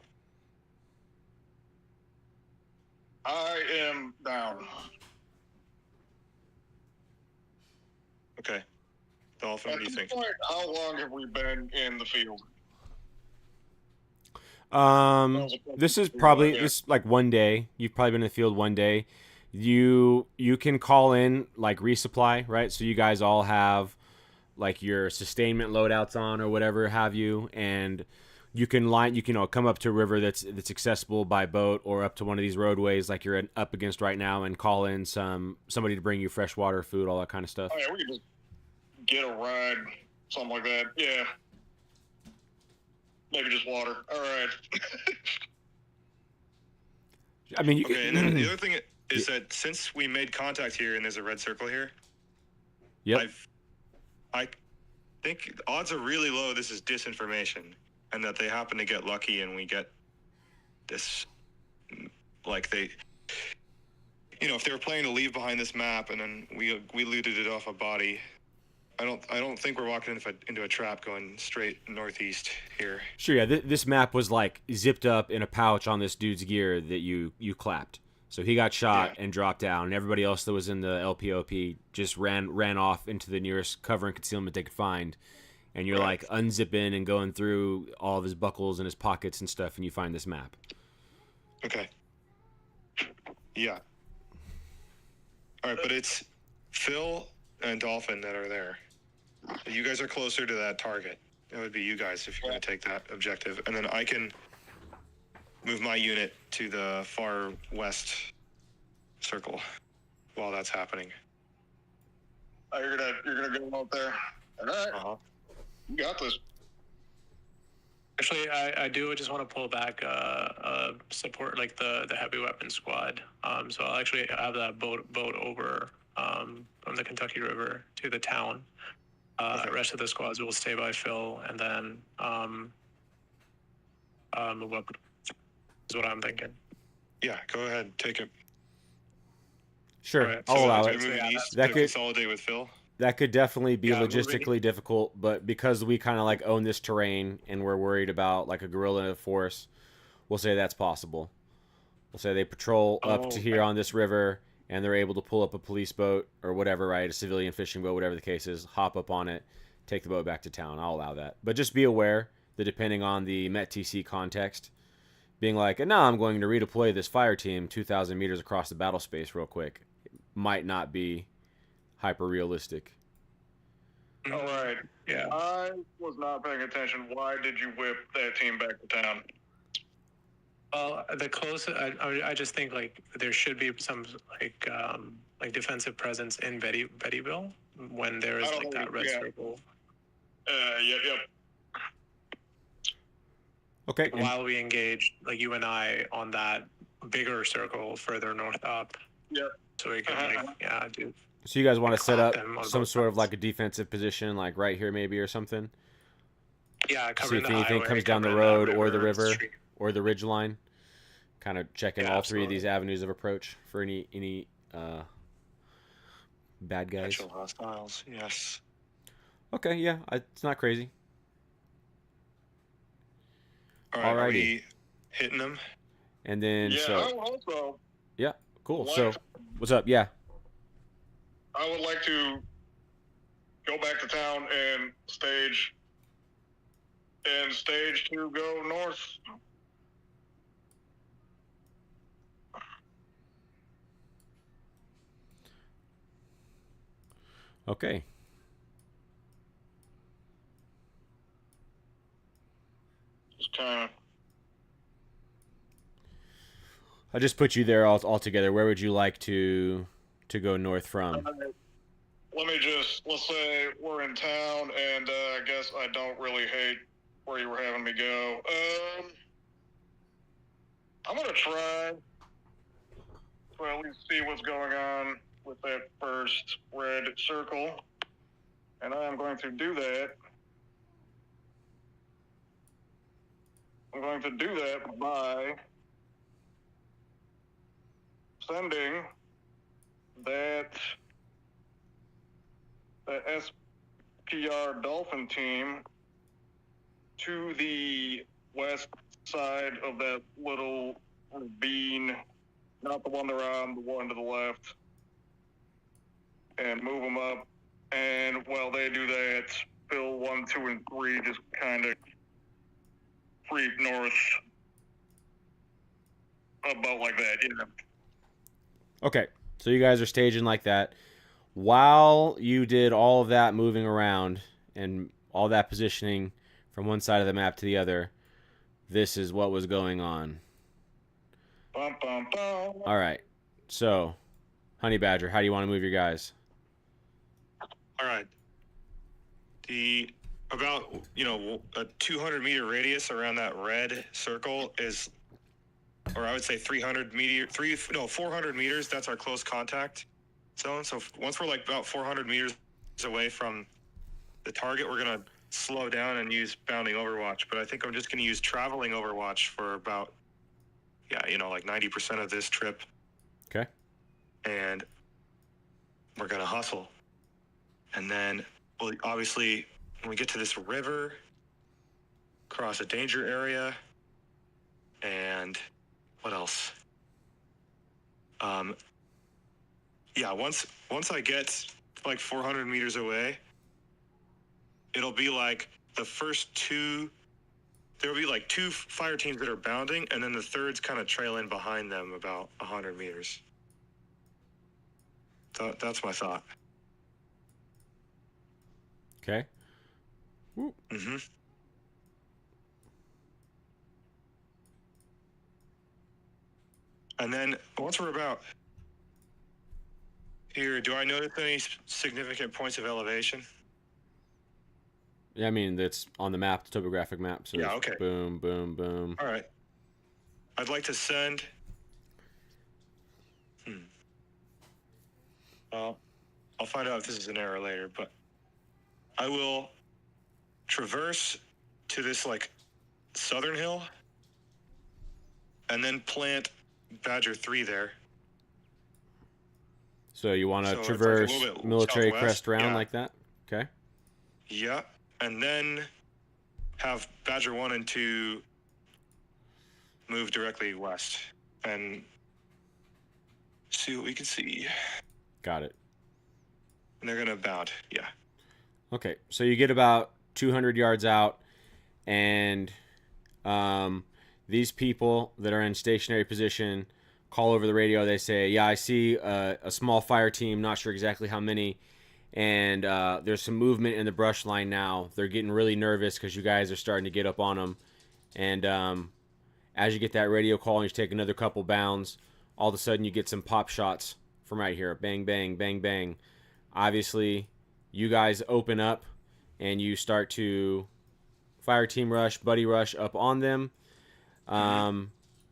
I am down. Okay. Dolphin, At what do you this think? point, how long have we been in the field? This is probably this like one day. You've probably been in the field one day. You can call in like resupply, right? So you guys all have like your sustainment loadouts on or whatever have you, and you can come up to a river that's accessible by boat or up to one of these roadways like you're up against right now and call in somebody to bring you fresh water, food, all that kind of stuff. Oh yeah, we can just get a ride, something like that. Yeah. Maybe just water. All right. I mean, Okay, and then the other thing is that since we made contact here and there's a red circle here, yep. I think the odds are really low this is disinformation and that they happen to get lucky and we get this, like they, if they were planning to leave behind this map and then we looted it off a body, I don't think we're walking into a trap going straight northeast here. Sure, yeah. This map was like zipped up in a pouch on this dude's gear that you clapped. So he got shot and dropped down, and everybody else that was in the LPOP just ran off into the nearest cover and concealment they could find. And you're like unzipping and going through all of his buckles and his pockets and stuff, and you find this map. Okay. Yeah. All right, but it's Phil and Dolphin that are there. You guys are closer to that target. It would be you guys if you're going to take that objective. And then I can move my unit to the far west circle while that's happening. Oh, you're gonna go out there. All right. Uh-huh. You got this. Actually, I do just want to pull back support like the heavy weapons squad. So I'll actually have that boat over from the Kentucky River to the town. The rest of the squads will stay by Phil, and then move up. Is what I'm thinking. Yeah, go ahead. Take it. Sure, Alright, I'll so allow We're it. moving Yeah, east that to could- consolidate with Phil. That could definitely be Yeah, logistically difficult, but because we kind of like own this terrain and we're worried about like a guerrilla force, we'll say that's possible. We'll say they patrol up to here on this river, and they're able to pull up a police boat or whatever, right? A civilian fishing boat, whatever the case is, hop up on it, take the boat back to town. I'll allow that. But just be aware that depending on the MET-TC context, being like, now I'm going to redeploy this fire team 2,000 meters across the battle space real quick, might not be hyper realistic. All right. Yeah. I was not paying attention. Why did you whip that team back to town? Well, the closest, I just think like there should be some like defensive presence in Bettyville when there is I don't like know, that red yeah. circle. Yep. Okay. While we engage, like you and I, on that bigger circle further north up. Yep. So we can do. So you guys want to set up them on some both sort of sides. like a defensive position, like right here maybe or something? Yeah, See covering if the anything highway, comes down the covering that road or the river, river street. or the ridge line. Kind of checking Yeah, all three of absolutely. these avenues of approach for any bad guys. Potential hostiles. Yes. Okay, yeah, it's not crazy. All right. Are Alrighty. we hitting them? And then Yeah, so I would also. yeah, cool. Like- So what's up? Yeah. I would like to go back to town and stage to go north. Okay. Just kind of. I just put you there all together. Where would you like to go north from? Let's say we're in town, and I guess I don't really hate where you were having me go. I'm gonna try to at least see what's going on with that first red circle, and I am going to do that. I'm going to do that by sending that SPR Dolphin team to the west side of that little ravine, not the one they're on, the one to the left, and move them up. And while they do that, Bill 1, 2, and 3 just kind of creep north about like that, you know. Okay. So you guys are staging like that. While you did all of that moving around and all that positioning from one side of the map to the other, this is what was going on. Bum, bum, bum. All right. So, Honey Badger, how do you want to move your guys? All right. About a 200-meter radius around that red circle is, or I would say 400 meters. That's our close contact zone. So once we're like about 400 meters away from the target, we're gonna slow down and use bounding overwatch. But I think I'm just gonna use traveling overwatch for about like 90% of this trip. Okay. And we're gonna hustle. And then we'll obviously, when we get to this river, cross a danger area, and what else? Once I get like 400 meters away, it'll be like the first two. There'll be like two fire teams that are bounding, and then the third's kind of trailing behind them about 100 meters. So that's my thought. Okay. Mm-hmm. And then once we're about here, do I notice any significant points of elevation? Yeah, I mean, that's on the map, the topographic map. So Yeah, it's okay. Boom, boom, boom. All right. I'd like to send. Well, I'll find out if this is an error later, but I will traverse to this like southern hill and then plant Badger 3 there. So you want to So it's like a traverse little bit military southwest, crest round yeah. like that? Okay. Yeah. And then have Badger 1 and 2 move directly west. And See what we can see. Got it. And they're gonna bound. Yeah. Okay, so you get about 200 yards out, and these people that are in stationary position call over the radio. They say, yeah, I see a small fire team, not sure exactly how many, and there's some movement in the brush line now. They're getting really nervous because you guys are starting to get up on them. And as you get that radio call and you take another couple bounds, all of a sudden you get some pop shots from right here. Bang, bang, bang, bang. Obviously, you guys open up and you start to fire team rush, buddy rush up on them.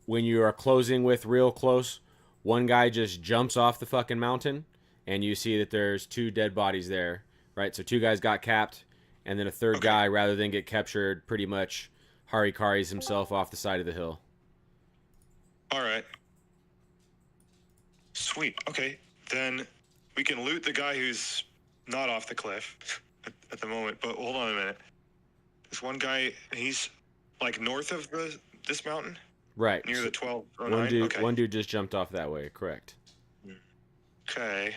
When you are closing with real close, one guy just jumps off the fucking mountain, and you see that there's 2 dead bodies there, right? So 2 guys got capped, and then a third guy, rather than get captured, pretty much harikaris himself off the side of the hill. All right. Sweet. Okay. Then we can loot the guy who's not off the cliff at the moment. But hold on a minute. There's one guy. He's like north of this mountain, Right. near the 1209. One dude, Okay. one dude just jumped off that way. Correct. Okay.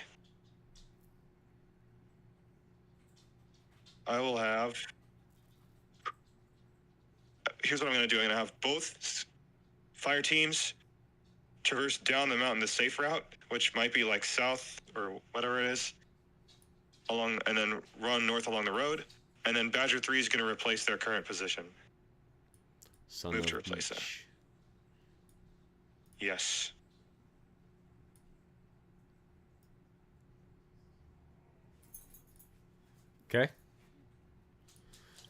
I will have. Here's what I'm going to do. I'm going to have both fire teams traverse down the mountain the safe route, which might be like south or whatever it is, along, and then run north along the road. And then Badger 3 is going to replace their current position. Son Move of to replace that. bitch. Yes. Okay.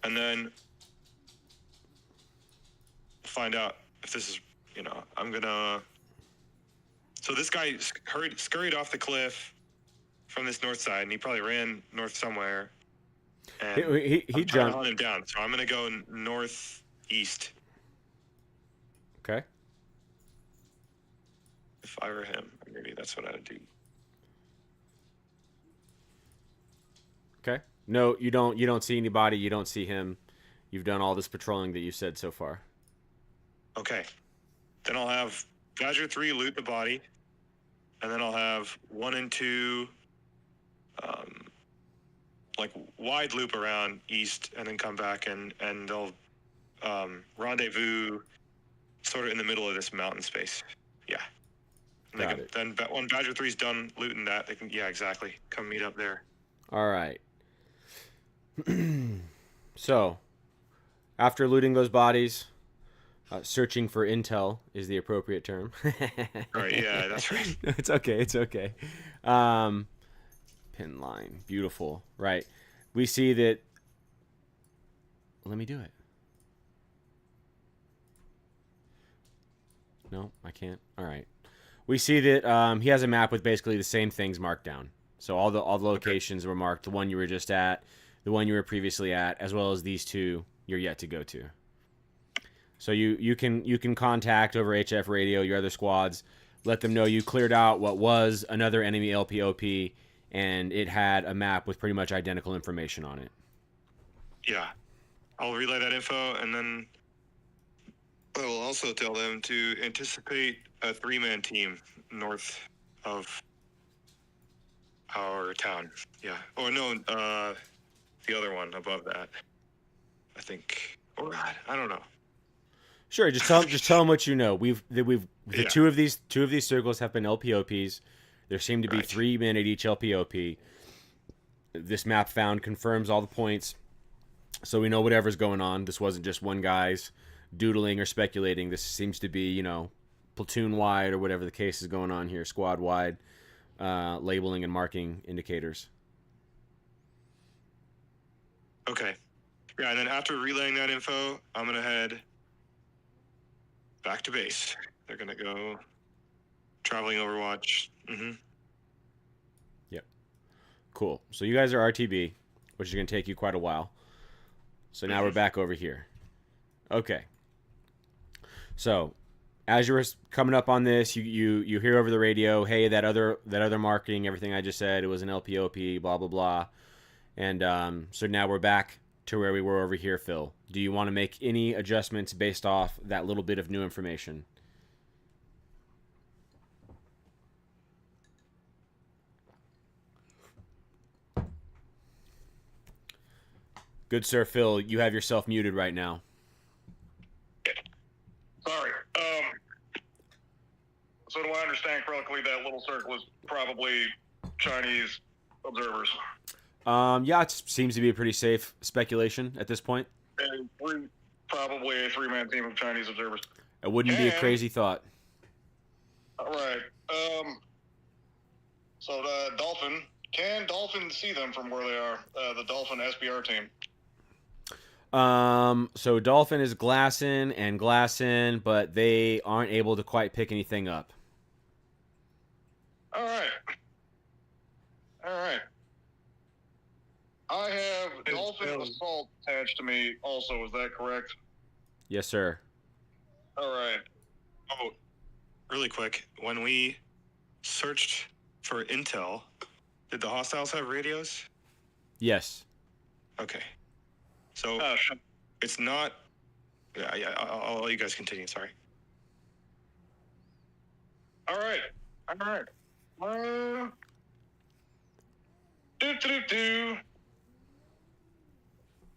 And then find out if this is, I'm going to. So this guy scurried off the cliff from this north side, and he probably ran north somewhere. And He I'm trying to jumped. hunt him down, so I'm going to go northeast Okay. if I were him. Maybe that's what I would do. Okay. No, you don't. You don't see anybody. You don't see him. You've done all this patrolling that you said so far. Okay. Then I'll have Badger 3 loot the body, and then I'll have 1 and 2 like wide loop around east, and then come back and they'll rendezvous sort of in the middle of this mountain space. Yeah. And Got it. Then when Badger 3's done looting that, they can, yeah, exactly, come meet up there. All right. So, after looting those bodies, searching for intel is the appropriate term. All right, yeah, that's right. It's okay. It's okay. Pin line. Beautiful. Right. We see that. Let me do it. No, I can't. All right. We see that he has a map with basically the same things marked down. So all the locations were marked. The one you were just at, the one you were previously at, as well as these 2 you're yet to go to. So you can contact over HF radio your other squads, let them know you cleared out what was another enemy LPOP, and it had a map with pretty much identical information on it. Yeah. I'll relay that info, and then I will also tell them to anticipate a 3-man team north of our town. Yeah. Or no, the other one above that. I think. Or I don't know. Sure, just tell them what you know. The Yeah. two of these circles have been LPOPs. There seem to be Right. 3 men at each LPOP. This map found confirms all the points, so we know whatever's going on. This wasn't just one guy's doodling or speculating. This seems to be, platoon wide or whatever the case is going on here, squad wide, labeling and marking indicators. Okay. Yeah, and then after relaying that info, I'm going to head back to base. They're going to go traveling Overwatch. Mm-hmm. Yep. Cool. So you guys are RTB, which is going to take you quite a while. So now we're back over here. Okay. So as you were coming up on this, you hear over the radio, hey, that other marking, everything I just said, it was an LPOP, blah, blah, blah. And so now we're back to where we were over here, Phil. Do you want to make any adjustments based off that little bit of new information? Good Sir Phil, you have yourself muted right now. Sorry. So do I understand correctly that little circle is probably Chinese observers? Yeah, it seems to be a pretty safe speculation at this point. Probably a three-man team of Chinese observers. It wouldn't be a crazy thought. All right. So Dolphin, can Dolphin see them from where they are? The Dolphin SBR team. So Dolphin is glassing and glassing, but they aren't able to quite pick anything up. All right. I have Dolphin Assault attached to me also, is that correct? Yes, sir. All right. Oh, really quick. When we searched for intel, did the hostiles have radios? Yes. Okay. So it's not. Yeah. I'll let you guys continue. Sorry. All right.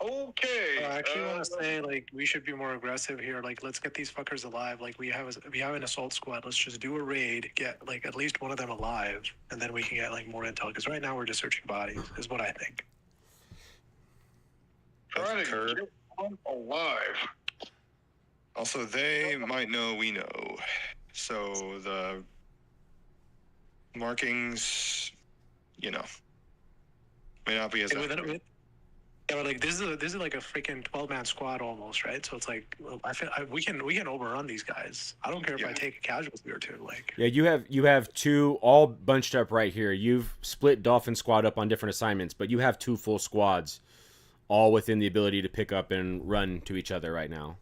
Okay. I actually want to say, like, we should be more aggressive here. Like, let's get these fuckers alive. Like, we have an assault squad. Let's just do a raid, get like at least one of them alive, and then we can get like more intel. Because right now we're just searching bodies, is what I think. Try to get one alive. Also, they might know we know, so the markings, may not be as accurate. Yeah, but like this is like a freaking 12-man squad almost, right? So it's like I feel we can overrun these guys. I don't care if I take a casualty or two. Like yeah, you have two all bunched up right here. You've split Dolphin squad up on different assignments, but you have two full squads, all within the ability to pick up and run to each other right now.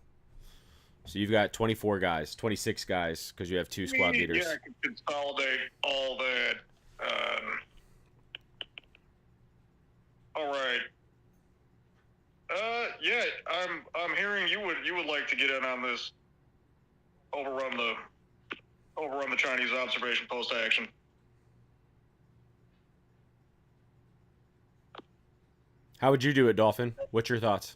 So you've got 24 guys, 26 guys, because you have two squad leaders. Yeah, I can consolidate all that. All right. Yeah, I'm hearing you would like to get in on this. Overrun the Chinese observation post action. How would you do it, Dolphin? What's your thoughts?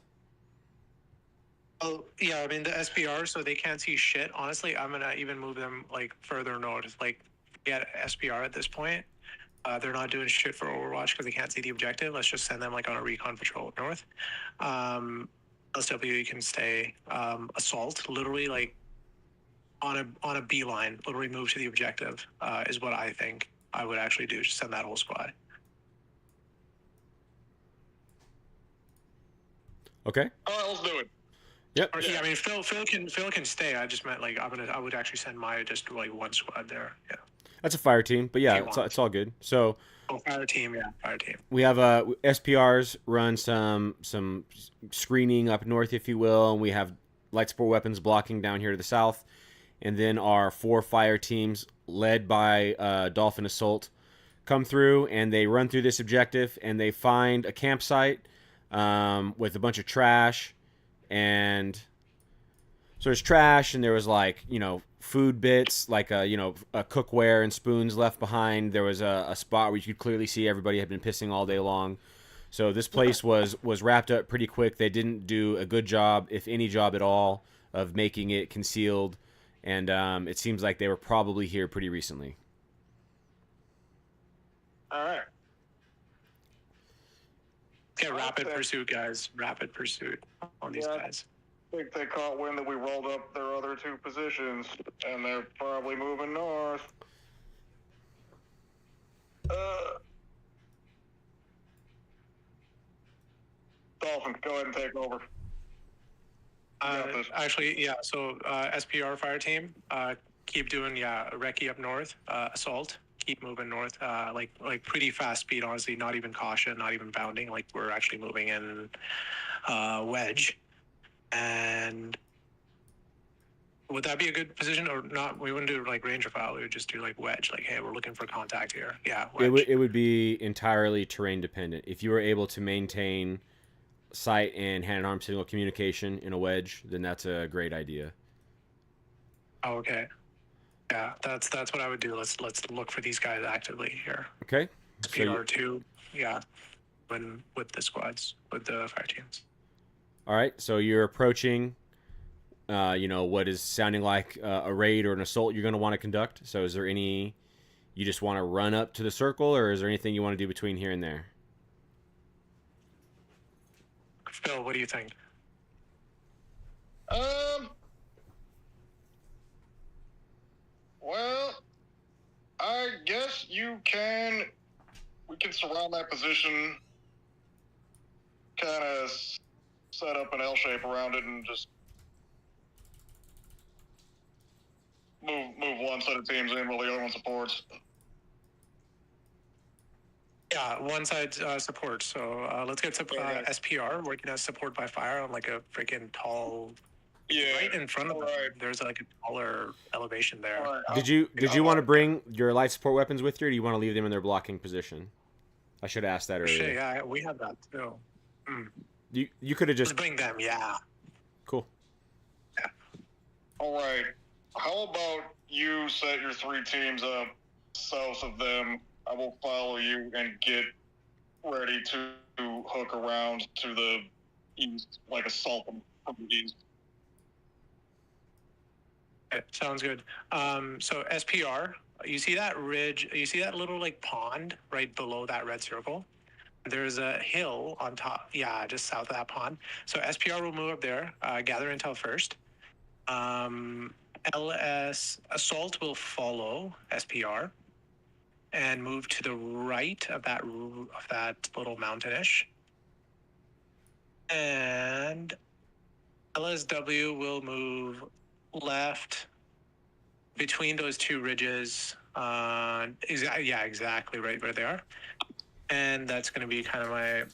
Oh, yeah, I mean, the SPR, so they can't see shit. Honestly, I'm going to even move them, like, further north. Like, get SPR at this point. They're not doing shit for Overwatch because they can't see the objective. Let's just send them, like, on a recon patrol north. LSW can stay. Assault, literally, like, on a beeline, literally move to the objective, is what I think I would actually do. Just send that whole squad. Okay. All right, let's do it. Yep. Yeah, I mean, Phil can stay. I just meant like I would actually send my just like one squad there. Yeah. That's a fire team, but yeah, it's all good. So. Fire team, yeah, fire team. We have SPRs run some screening up north, if you will, and we have light support weapons blocking down here to the south, and then our 4 fire teams led by Dolphin Assault come through, and they run through this objective, and they find a campsite with a bunch of trash. And so there's trash, and there was like, food bits, like a cookware and spoons left behind. There was a spot where you could clearly see everybody had been pissing all day long. So this place was wrapped up pretty quick. They didn't do a good job, if any job at all, of making it concealed. And it seems like they were probably here pretty recently. All right. Yeah, rapid pursuit, guys. Rapid pursuit on these guys. I think they caught wind that we rolled up their other 2 positions, and they're probably moving north. Dolphin, go ahead and take over. Actually, yeah. So SPR fire team, keep doing recce up north. Assault, keep moving north. Like pretty fast speed. Honestly, not even caution, not even bounding. Like we're actually moving in wedge. And would that be a good position or not? We wouldn't do like Ranger file. We would just do like wedge. Like, hey, we're looking for contact here. Yeah, wedge. It would be entirely terrain dependent. If you were able to maintain sight and hand and arm signal communication in a wedge, then that's a great idea. Oh, okay. Yeah, that's what I would do. Let's look for these guys actively here. Okay. PR2. Yeah. when with the squads, with the fire teams. All right, so you're approaching, what is sounding like a raid or an assault you're going to want to conduct. So is there any, you just want to run up to the circle, or is there anything you want to do between here and there? Phil, what do you think? Well, I guess we can surround that position, kind of set up an L shape around it, and just move one set of teams in while the other one supports. Yeah, one side supports. So let's get to SPR working as support by fire on like a freaking tall. Yeah, right in front of them. right. There's like a taller elevation there. All right, Did you want to bring your light support weapons with you, or do you want to leave them in their blocking position? I should have asked that earlier. Shit, yeah, we have that too. You could have just Let's bring them, yeah. Cool. Yeah. All right. How about you set your 3 teams up south of them? I will follow you and get ready to hook around to the east, like assault them from the east. Okay, sounds good. So SPR, you see that ridge, you see that little like pond right below that red circle? There's a hill on top, just south of that pond. So SPR will move up there, gather intel first. LS Assault will follow SPR and move to the right of that little mountainish. And LSW will move left between those 2 ridges. Exactly right where they are. And that's going to be kind of my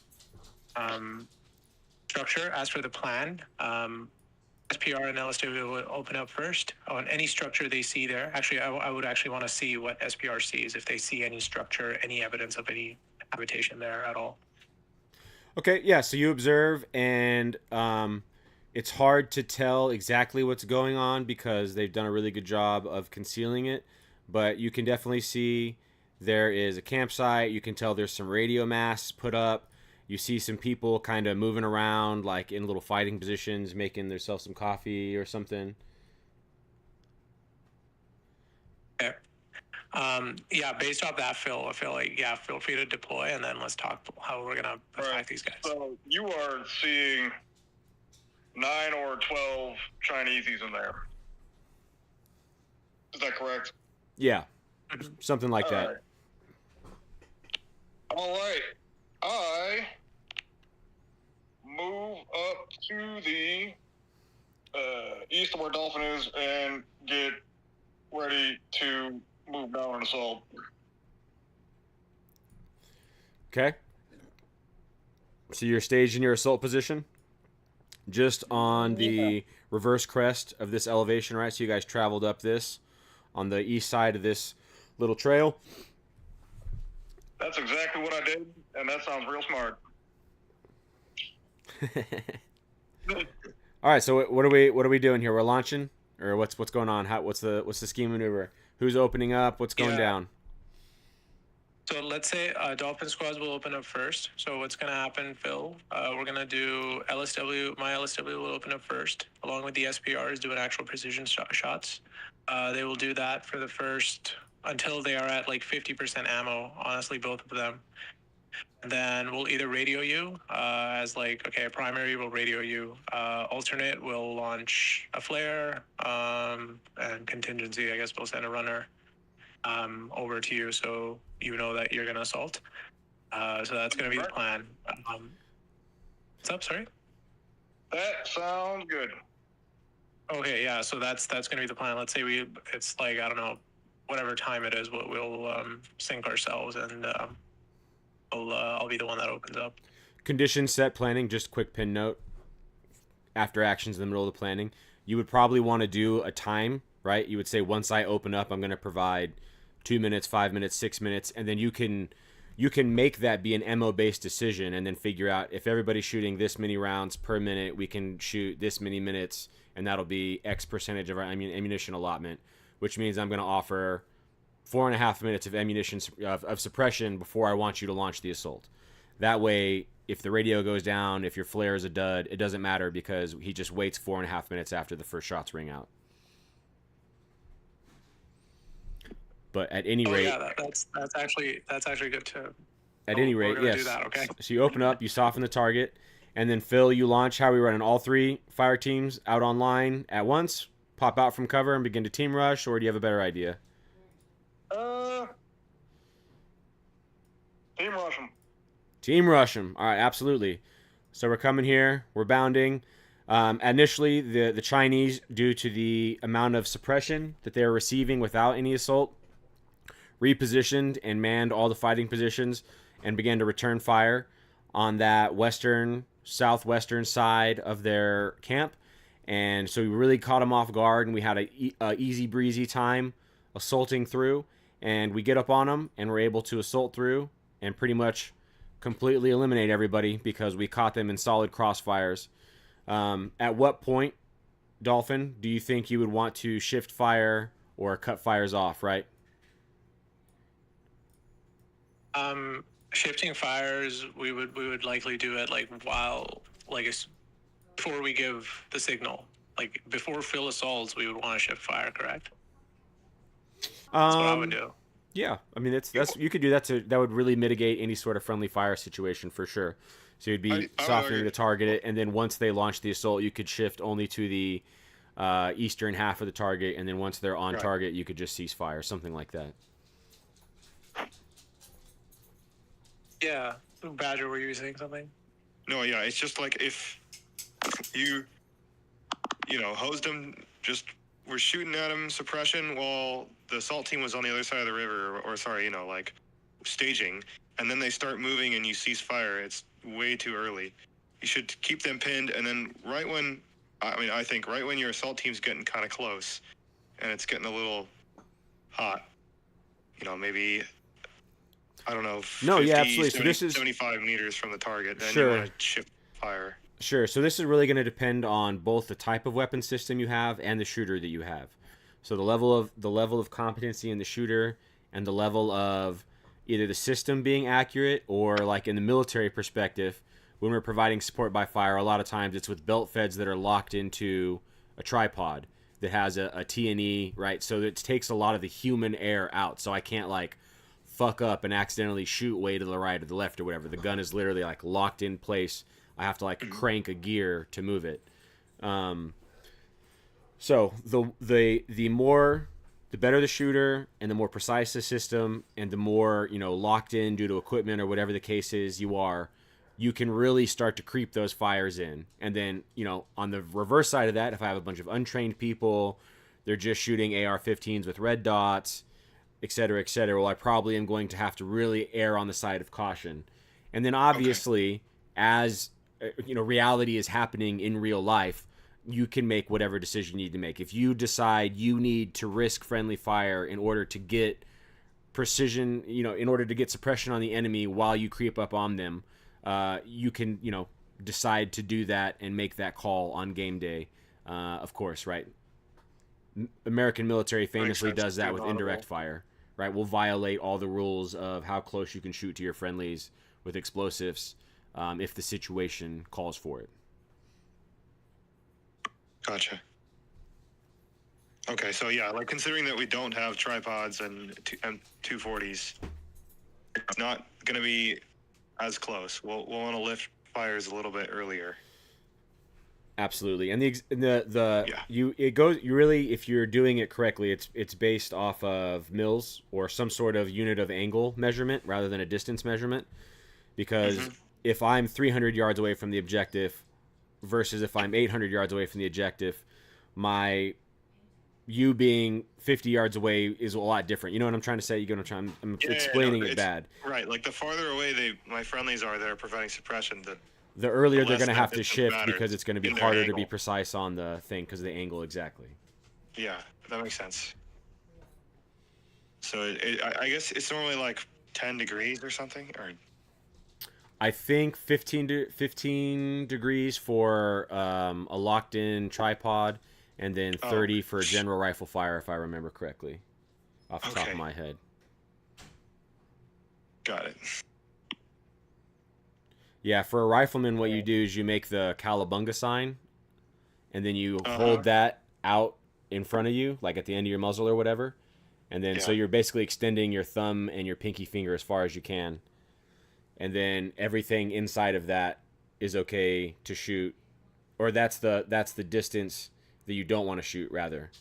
structure. As for the plan, SPR and LSW will open up first on any structure they see there. Actually, I would actually want to see what SPR sees, if they see any structure, any evidence of any habitation there at all. Okay, yeah, so you observe, and it's hard to tell exactly what's going on because they've done a really good job of concealing it, but you can definitely see there is a campsite. You can tell there's some radio masts put up. You see some people kind of moving around, like in little fighting positions, making themselves some coffee or something. Okay. Based off that, Phil, I feel like, feel free to deploy, and then let's talk how we're going to attack these guys. So you are seeing 9 or 12 Chinesies in there. Is that correct? Yeah, something like that. Right. All right. I move up to the east of where Dolphin is and get ready to move down an assault. Okay. So you're staged in your assault position, just on the reverse crest of this elevation, right? So you guys traveled up this on the east side of this little trail. That's exactly what I did, and that sounds real smart. All right, so what are we doing here? We're launching, or what's going on? What's the scheme maneuver? Who's opening up? What's going down? So let's say Dolphin squads will open up first. So what's going to happen, Phil? We're going to do LSW. My LSW will open up first, along with the SPRs doing actual precision shots. They will do that for the first until they are at like 50% ammo. Honestly, both of them. And then we'll either radio you as like, okay, primary will radio you. Alternate will launch a flare, and contingency, I guess we'll send a runner over to you so you know that you're going to assault. So that's going to be the plan. What's up, sorry? That sounds good. Okay, yeah, so that's going to be the plan. Let's say it's like, I don't know, whatever time it is, we'll sync ourselves, and I'll be the one that opens up. Condition set planning, just quick pin note. After actions in the middle of the planning, you would probably want to do a time, right? You would say, once I open up, I'm going to provide 2 minutes, 5 minutes, 6 minutes, and then you can make that be an ammo-based decision, and then figure out if everybody's shooting this many rounds per minute, we can shoot this many minutes, and that'll be X percentage of our ammunition allotment, which means I'm going to offer 4.5 minutes of ammunition of suppression before I want you to launch the assault. That way, if the radio goes down, if your flare is a dud, it doesn't matter because he just waits 4.5 minutes after the first shots ring out. But at any rate, yeah, that's actually good to. at any We're rate, gonna yes. do that, okay? So you open up, you soften the target, and then Phil, you launch. How are we running? All 3 fire teams out online at once, pop out from cover and begin to team rush, or do you have a better idea? Team Russian. Team rush them. All right, absolutely. So we're coming here. We're bounding. Initially, the Chinese, due to the amount of suppression that they were receiving without any assault, repositioned and manned all the fighting positions and began to return fire on that southwestern side of their camp. And so we really caught them off guard, and we had a easy breezy time assaulting through. And we get up on them, and we're able to assault through and pretty much completely eliminate everybody because we caught them in solid crossfires. At what point, Dolphin, do you think you would want to shift fire or cut fires off, right? Shifting fires, we would likely do it before we give the signal. Like before Phil assaults, we would want to shift fire, correct? That's what I would do. Yeah, I mean that's you could do that that would really mitigate any sort of friendly fire situation for sure. So you'd be softening to target it, and then once they launch the assault, you could shift only to the eastern half of the target, and then once they're on target, you could just cease fire, something like that. Yeah, Badger, were you saying something? No, yeah, it's just like if you hosed them, just were shooting at them suppression while the assault team was on the other side of the river, or staging, and then they start moving and you cease fire. It's way too early. You should keep them pinned, and then I think right when your assault team's getting kind of close and it's getting a little hot, maybe, I don't know, 50, no, yeah, absolutely. 70, so this is 75 meters from the target, then sure. you want to shift fire. Sure. So this is really going to depend on both the type of weapon system you have and the shooter that you have. So the level of competency in the shooter and the level of either the system being accurate or, like in the military perspective, when we're providing support by fire, a lot of times it's with belt feds that are locked into a tripod that has a T&E, right? So it takes a lot of the human air out. So I can't fuck up and accidentally shoot way to the right or the left or whatever. The gun is literally locked in place. I have to crank a gear to move it. So the better the shooter and the more precise the system and the more locked in due to equipment or whatever the case is you can really start to creep those fires in. And then on the reverse side of that, if I have a bunch of untrained people, they're just shooting AR-15s with red dots, et cetera, well, I probably am going to have to really err on the side of caution. And then obviously, as reality is happening in real life, you can make whatever decision you need to make. If you decide you need to risk friendly fire in order to get precision, in order to get suppression on the enemy while you creep up on them, you can, decide to do that and make that call on game day. Of course, right? American military famously does that with indirect fire, right? We'll violate all the rules of how close you can shoot to your friendlies with explosives if the situation calls for it. Gotcha. Okay, so yeah, considering that we don't have tripods and 240s, it's not going to be as close. We'll want to lift fires a little bit earlier. Absolutely, and you really, if you're doing it correctly, it's based off of mils or some sort of unit of angle measurement rather than a distance measurement, because if I'm 300 yards away from the objective versus if I'm 800 yards away from the objective, you being 50 yards away is a lot different. You know what I'm trying to say? I'm explaining it bad. Right, the farther away my friendlies are that are providing suppression, the earlier they're going to have to shift because it's going to be harder to be precise on the thing because of the angle exactly. Yeah, that makes sense. So I guess it's normally 10 degrees or something, or I think 15 degrees for a locked-in tripod, and then 30 for general rifle fire, if I remember correctly, off the top of my head. Got it. Yeah, for a rifleman, what you do is you make the cowabunga sign, and then you Uh-huh. hold that out in front of you, like at the end of your muzzle or whatever. And then so Yeah. you're basically extending your thumb and your pinky finger as far as you can. And then everything inside of that is okay to shoot, or that's the distance that you don't want to shoot, rather.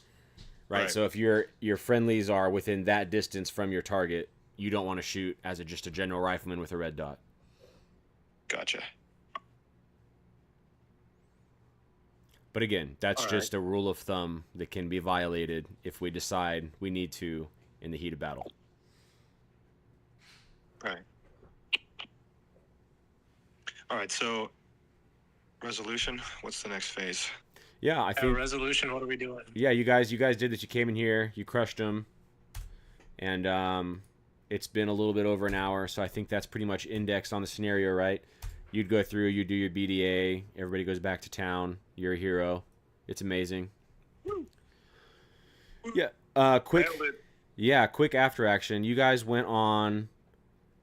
Right? Right. So if your friendlies are within that distance from your target, you don't want to shoot as just a general rifleman with a red dot. Gotcha. But again, that's All just a rule of thumb that can be violated if we decide we need to in the heat of battle. Right. All right. So, resolution. What's the next phase? Yeah, I think. Resolution. What are we doing? Yeah, you guys did this. You came in here, you crushed them, and it's been a little bit over an hour, so I think that's pretty much indexed on the scenario, right? You'd go through, you do your BDA, everybody goes back to town. You're a hero. It's amazing. Yeah. Quick. Nailed it. Yeah, quick after action. You guys went on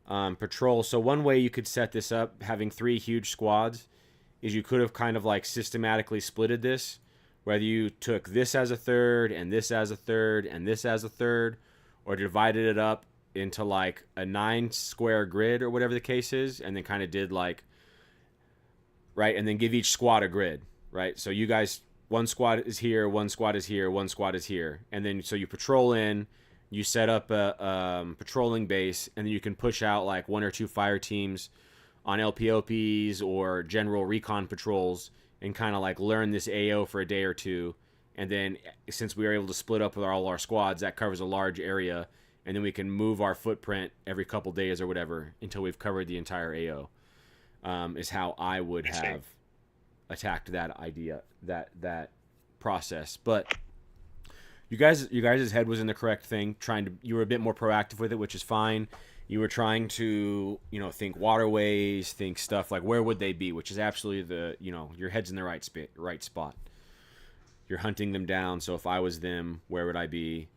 patrol. So one way you could set this up, having 3 huge squads, is you could have kind of like systematically splitted this, whether you took this as a third and this as a third and this as a third, or divided it up into like a 9 square grid or whatever the case is, and then kind of did like, right, and then give each squad a grid, right? So you guys, one squad is here, one squad is here, one squad is here, and then so you patrol in, you set up a patrolling base, and then you can push out like 1 or 2 fire teams on LPOPs or general recon patrols and kind of like learn this AO for a day or two. And then since we were able to split up with all our squads, that covers a large area. And then we can move our footprint every couple days or whatever until we've covered the entire AO, is how I would have attacked that idea, that process. But you guys' head was in the correct thing. You were a bit more proactive with it, which is fine. You were trying to, think waterways, think stuff like where would they be, which is absolutely your head's in the right spot. You're hunting them down. So if I was them, where would I be?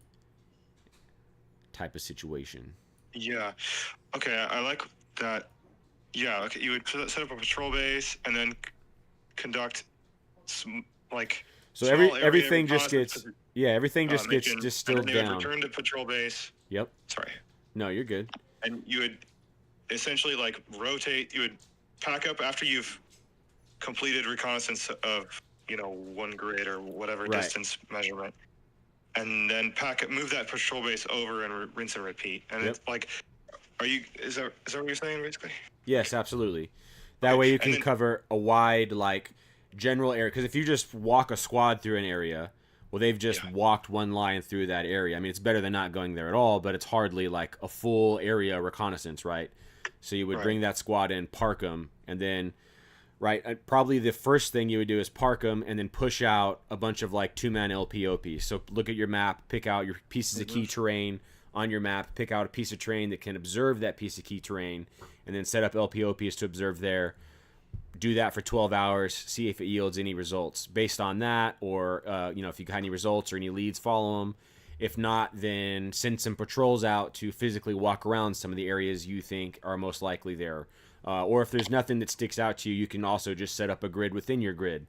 Type of situation. Yeah. Okay. I like that. Yeah. Okay. You would set up a patrol base and then conduct some, like. So small area everything just reconnaissance gets everything just gets mission, distilled and then they would down. return to patrol base. Yep. Sorry. No, you're good. And you would essentially like rotate. You would pack up after you've completed reconnaissance of 1 grid or whatever Right. distance measurement, and then move that patrol base over and rinse and repeat. And Yep. it's like, is that what you're saying basically? Yes, absolutely. That Okay, way you and can then- cover a wide general area. Because if you just walk a squad through an area, well, they've just walked one line through that area. I mean, it's better than not going there at all, but it's hardly like a full area reconnaissance, right? So you would Right. bring that squad in, park them, and then, right, probably the first thing you would do is park them and then push out a bunch of 2-man LPOPs. So look at your map, pick out your pieces of key terrain on your map, pick out a piece of terrain that can observe that piece of key terrain, and then set up LPOPs to observe there. Do that for 12 hours, see if it yields any results. Based on that, or if you got any results or any leads, follow them. If not, then send some patrols out to physically walk around some of the areas you think are most likely there. Or if there's nothing that sticks out to you, you can also just set up a grid within your grid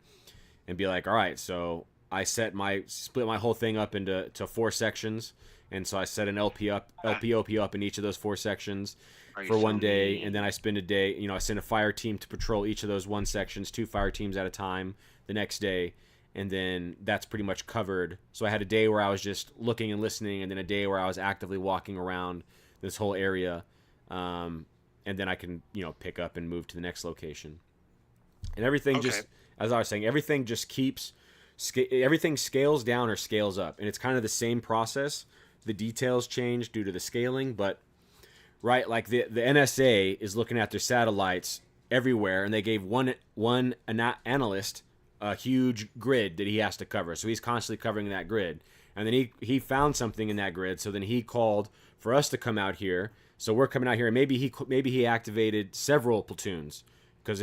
and be like, all right, so I split my whole thing up into 4 sections, and so I set an LPOP up in each of those 4 sections for one day, and then I spend a day, I send a fire team to patrol each of those 1 sections, 2 fire teams at a time the next day, and then that's pretty much covered. So I had a day where I was just looking and listening, and then a day where I was actively walking around this whole area, and then I can, pick up and move to the next location. And everything just, as I was saying, everything just everything scales down or scales up, and it's kind of the same process. The details change due to the scaling, but right, like the NSA is looking at their satellites everywhere, and they gave one analyst a huge grid that he has to cover. So he's constantly covering that grid. And then he found something in that grid, so then he called for us to come out here. So we're coming out here, and maybe he activated several platoons, because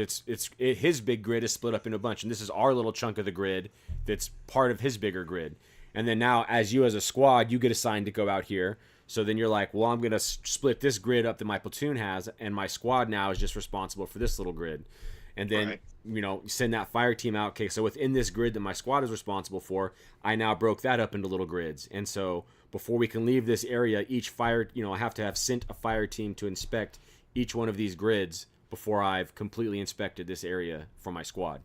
his big grid is split up into a bunch, and this is our little chunk of the grid that's part of his bigger grid. And then now, as a squad, you get assigned to go out here. So then you're like, well, I'm going to split this grid up that my platoon has, and my squad now is just responsible for this little grid. And then, Right. you know, send that fire team out. Okay, so within this grid that my squad is responsible for, I now broke that up into little grids. And so before we can leave this area, each fire, you know, I have to have sent a fire team to inspect each one of these grids before I've completely inspected this area for my squad.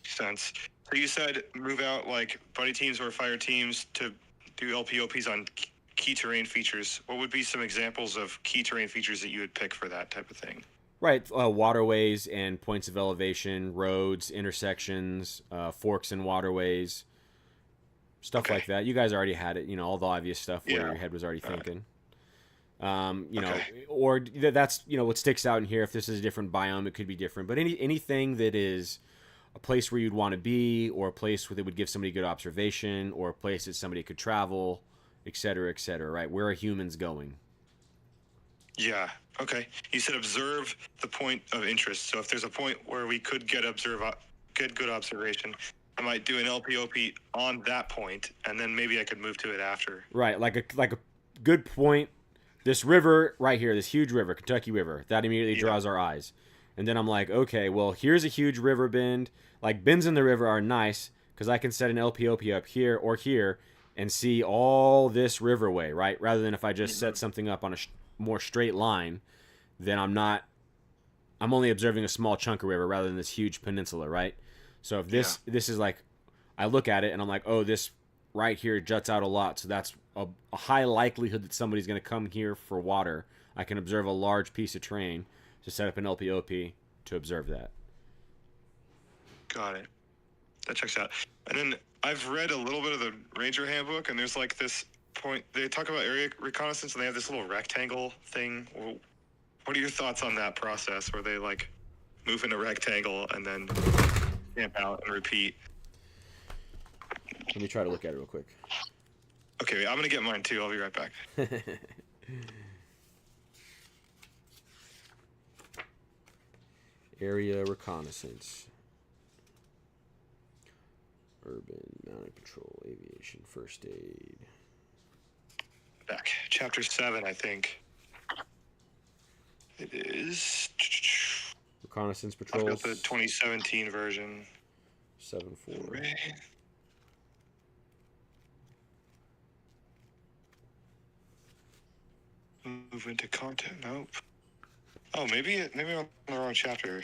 Sense. So you said move out like buddy teams or fire teams to do LPOPs on key terrain features. What would be some examples of key terrain features that you would pick for that type of thing? Right, waterways and points of elevation, roads, intersections, forks and waterways, stuff Okay. like that. You guys already had it, you know, all the obvious stuff where Yeah. your head was already thinking. You know, Okay. or that's, you know, what sticks out in here. If this is a different biome, it could be different. But anything that is a place where you'd want to be, or a place where they would give somebody good observation, or a place that somebody could travel, et cetera, right? Where are humans going? Yeah. Okay. You said observe the point of interest. So if there's a point where we could get good observation, I might do an LPOP on that point, and then maybe I could move to it after. Right, like a good point. This river right here, this huge river, Kentucky River, that immediately draws our eyes. And then I'm like, okay, well, here's a huge river bend. Like, bends in the river are nice because I can set an LPOP up here or here and see all this riverway, right? Rather than if I just set something up on a more straight line, then I'm only observing a small chunk of river rather than this huge peninsula, right? So if this is like, I look at it and I'm like, oh, this right here juts out a lot, so that's a high likelihood that somebody's going to come here for water. I can observe a large piece of terrain to set up an LPOP to observe that. Got it. That checks out. And then I've read a little bit of the Ranger Handbook, and there's like this point, they talk about area reconnaissance, and they have this little rectangle thing. Well, what are your thoughts on that process where they like move in a rectangle and then camp out and repeat? Let me try to look at it real quick. Okay, I'm going to get mine too. I'll be right back. Area reconnaissance. Urban, mounted patrol, aviation, first aid. Back. Chapter 7, I think. It is. Reconnaissance I've patrols. got the 2017 version. 7-4. Move into content. Nope. Oh, maybe I'm on the wrong chapter.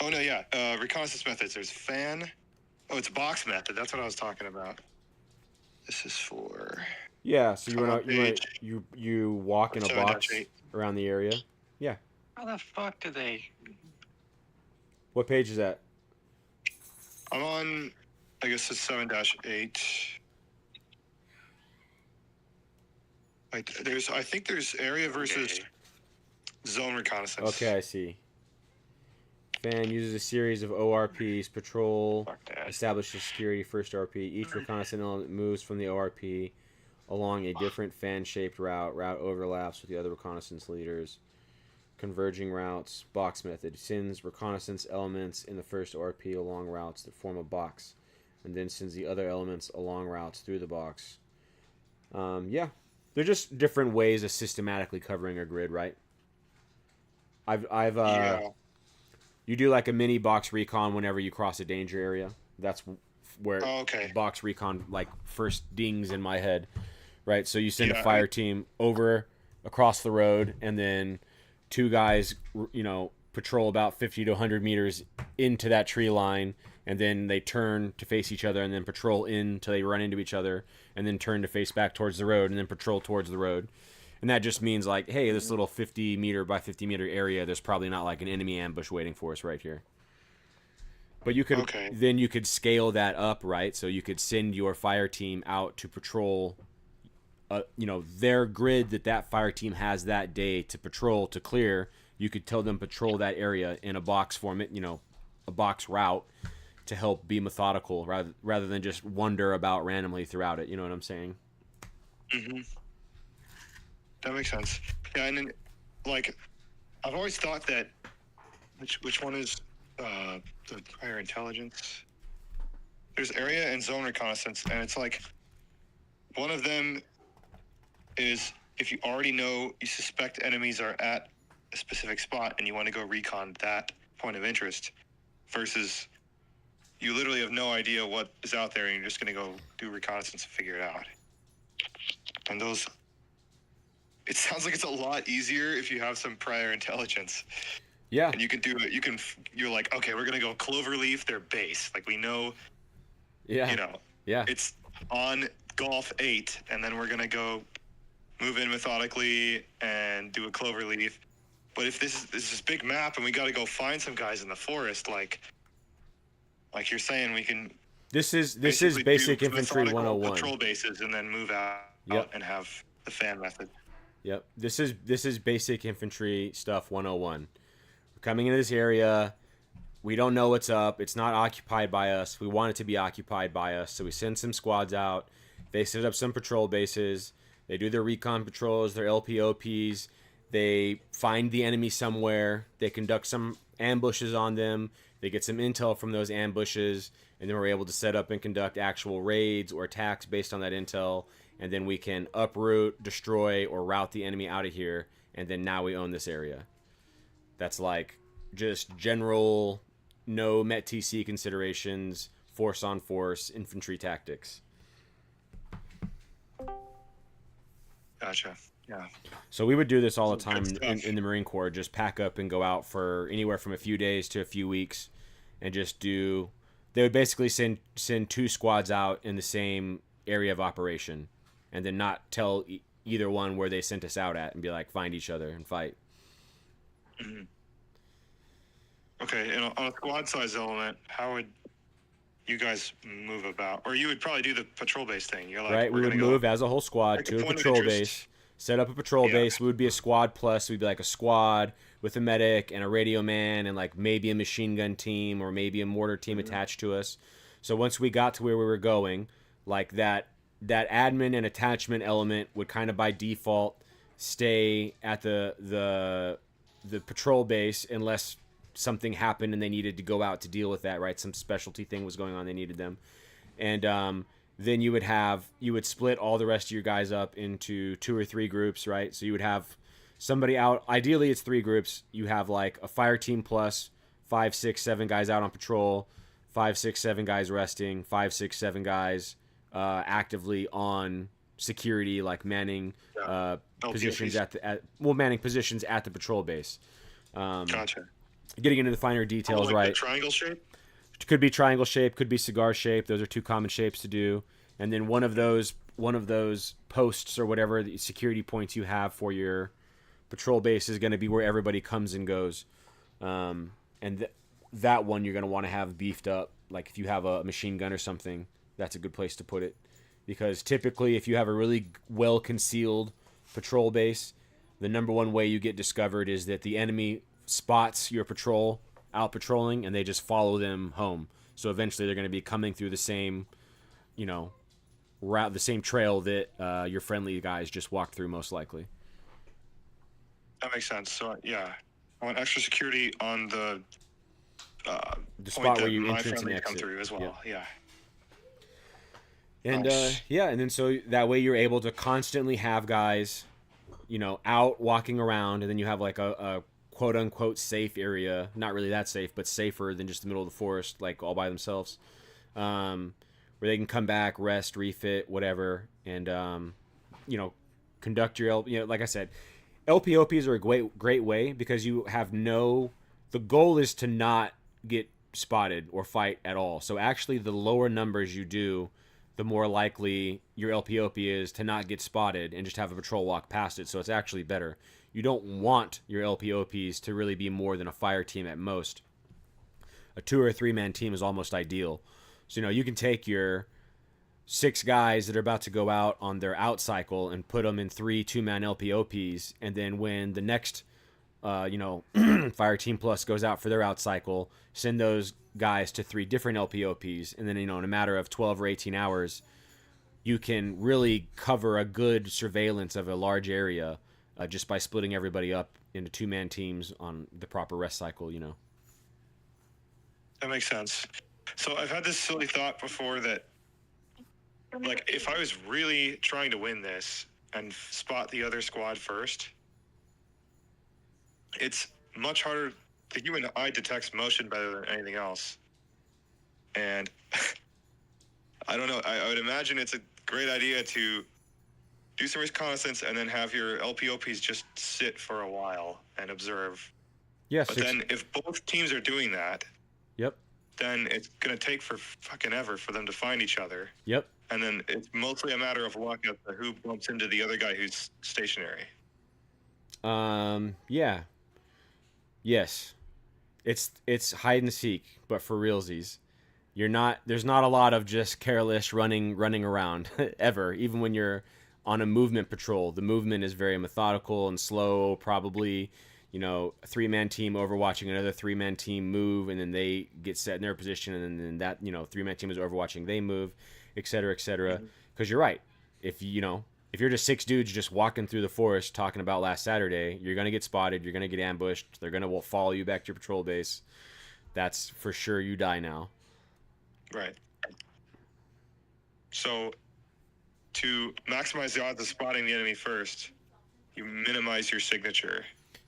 Oh no, yeah. Reconnaissance methods. There's fan. Oh, it's box method. That's what I was talking about. This is for. Yeah, so Come on, you walk in a box 7-8. around the area. Yeah. How the fuck do they? What page is that? I'm on. I guess it's 7-8. Like, I think there's area versus zone reconnaissance. Okay, I see. Fan uses a series of ORPs, patrol, Fuck that. establishes security, first RP. Each reconnaissance element moves from the ORP along a different fan-shaped route. Route overlaps with the other reconnaissance leaders. Converging routes, box method. Sends reconnaissance elements in the first ORP along routes that form a box, and then sends the other elements along routes through the box. Yeah. They're just different ways of systematically covering a grid, right? You do like a mini box recon whenever you cross a danger area. That's where box recon like first dings in my head, right? So you send a fire team over across the road, and then two guys, you know, patrol about 50 to 100 meters into that tree line, and then they turn to face each other, and then patrol in until they run into each other, and then turn to face back towards the road, and then patrol towards the road. And that just means like, hey, this little 50 meter by 50 meter area, there's probably not like an enemy ambush waiting for us right here. But you could then you could scale that up, right? So you could send your fire team out to patrol, you know, their grid that fire team has that day to patrol to clear. You could tell them patrol that area in a box form, you know, a box route to help be methodical rather than just wander about randomly throughout it. You know what I'm saying? Mm-hmm. That makes sense. Yeah, and then, like, I've always thought that which one is the higher intelligence? there's area and zone reconnaissance, and it's like one of them is if you already know you suspect enemies are at a specific spot and you want to go recon that point of interest, versus you literally have no idea what is out there and you're just going to go do reconnaissance and figure it out. And those, it sounds like it's a lot easier if you have some prior intelligence. Yeah. And you can do it. You're like, okay, we're going to go Cloverleaf, their base. Like, we know, Yeah. you know, Yeah. it's on Golf 8, and then we're going to go move in methodically and do a Cloverleaf. But if this is this big map and we got to go find some guys in the forest, like you're saying, we can. This is basically basic do infantry methodical 101. patrol bases and then move out Yep. and have the fan method. Yep. This is basic infantry stuff 101. We're coming into this area. We don't know what's up. It's not occupied by us. We want it to be occupied by us. So we send some squads out. They set up some patrol bases. They do their recon patrols, their LPOPs. They find the enemy somewhere. They conduct some ambushes on them. They get some intel from those ambushes. And then we're able to set up and conduct actual raids or attacks based on that intel. And then we can uproot, destroy, or rout the enemy out of here. And then now we own this area. That's like just general, no Met TC considerations, force on force, infantry tactics. Gotcha. Yeah. So we would do this all the Some time good in, stuff. in the Marine Corps. Just pack up and go out for anywhere from a few days to a few weeks, and just do. They would basically send 2 squads out in the same area of operation, and then not tell either one where they sent us out at, and be like, find each other and fight. Mm-hmm. Okay, and on a squad size element, how would you guys move about? Or you would probably do the patrol base thing. You're like, Right, we would move as a whole squad Pick a to a point of patrol interest. base, set up a patrol Yeah. base. We would be a squad plus. We'd be like a squad with a medic and a radio man and like maybe a machine gun team or maybe a mortar team attached to us. So once we got to where we were going, like that admin and attachment element would kind of by default stay at the patrol base unless something happened and they needed to go out to deal with that, right? Some specialty thing was going on, they needed them. And then you would split all the rest of your guys up into 2 or 3 groups, right? So you would have somebody out. Ideally, it's 3 groups. You have like a fire team plus 5, 6, 7 guys out on patrol, 5, 6, 7 guys resting, 5, 6, 7 guys actively on security, like manning positions manning positions at the patrol base. Gotcha. Getting into the finer details, like right? The triangle shape? Could be triangle shape, could be cigar shape. Those are 2 common shapes to do. And then one of those posts or whatever the security points you have for your patrol base is going to be where everybody comes and goes. That one you're going to want to have beefed up. Like if you have a machine gun or something, that's a good place to put it. Because typically if you have a really well concealed patrol base, the number one way you get discovered is that the enemy spots your patrol out patrolling and they just follow them home. So eventually they're going to be coming through the same, route, the same trail that your friendly guys just walked through, most likely. That makes sense. So, yeah. I want extra security on the spot where you my entrance and friendly come exit. through as well. Yeah. And Nice. and then so that way you're able to constantly have guys, out walking around, and then you have like a quote unquote safe area, not really that safe, but safer than just the middle of the forest, like all by themselves, where they can come back, rest, refit, whatever, and conduct your like I said, LPOPs are a great way because you have the goal is to not get spotted or fight at all. So actually the lower numbers you do, the more likely your LPOP is to not get spotted and just have a patrol walk past it. So it's actually better. You don't want your LPOPs to really be more than a fire team at most. A 2 or 3 man team is almost ideal. So, you can take your 6 guys that are about to go out on their out cycle and put them in 3 2-man LPOPs. And then when the next, fire team plus goes out for their out cycle, send those guys to 3 different LPOPs. And then, in a matter of 12 or 18 hours, you can really cover a good surveillance of a large area just by splitting everybody up into 2-man teams on the proper rest cycle, That makes sense. So I've had this silly thought before that, like, if I was really trying to win this and spot the other squad first, it's much harder. The human eye detects motion better than anything else. And I don't know. I would imagine it's a great idea to do some reconnaissance and then have your LPOPs just sit for a while and observe. Yes. But then if both teams are doing that, Yep. then it's going to take for fucking ever for them to find each other. Yep. And then it's mostly a matter of luck as to who bumps into the other guy who's stationary. Yeah. Yes. It's hide and seek, but for realsies. There's not a lot of just careless running around ever. Even when you're on a movement patrol, the movement is very methodical and slow. Probably, a 3-man team overwatching another 3-man team move, and then they get set in their position, and then that 3-man team is overwatching, they move, etc., etc. Because you're right. If you're just 6 dudes just walking through the forest talking about last Saturday, you're gonna get spotted. You're gonna get ambushed. They're gonna follow you back to your patrol base. That's for sure. You die now. Right. So, to maximize the odds of spotting the enemy first, you minimize your signature.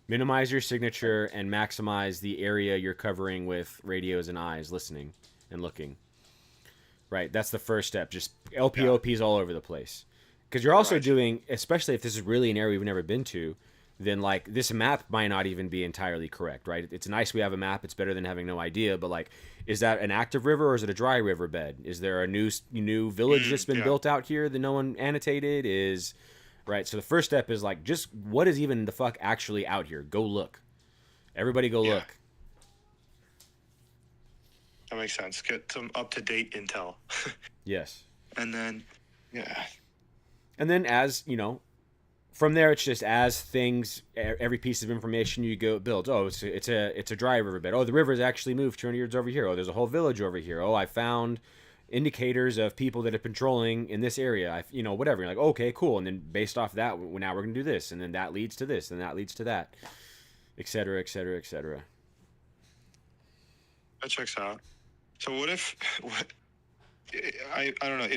Minimize your signature and maximize the area you're covering with radios and eyes, listening and looking. Right. That's the first step. Just LPOPs all over the place. Because you're also doing, especially if this is really an area we've never been to, then like this map might not even be entirely correct, right? It's nice we have a map. It's better than having no idea. But like, is that an active river or is it a dry river bed? Is there a new village that's been built out here that no one annotated? Right. So the first step is like, just what is even the fuck actually out here? Go look. Everybody go look. That makes sense. Get some up-to-date intel. Yes. And then, And then as, from there, it's just as things, every piece of information you go build. Oh, it's a dry riverbed. Oh, the river has actually moved 200 yards over here. Oh, there's a whole village over here. Oh, I found indicators of people that are patrolling in this area. Whatever. You're like, okay, cool. And then based off that, now we're gonna do this, and then that leads to this, and that leads to that, et cetera, et cetera, et cetera. that checks out. So what if I don't know.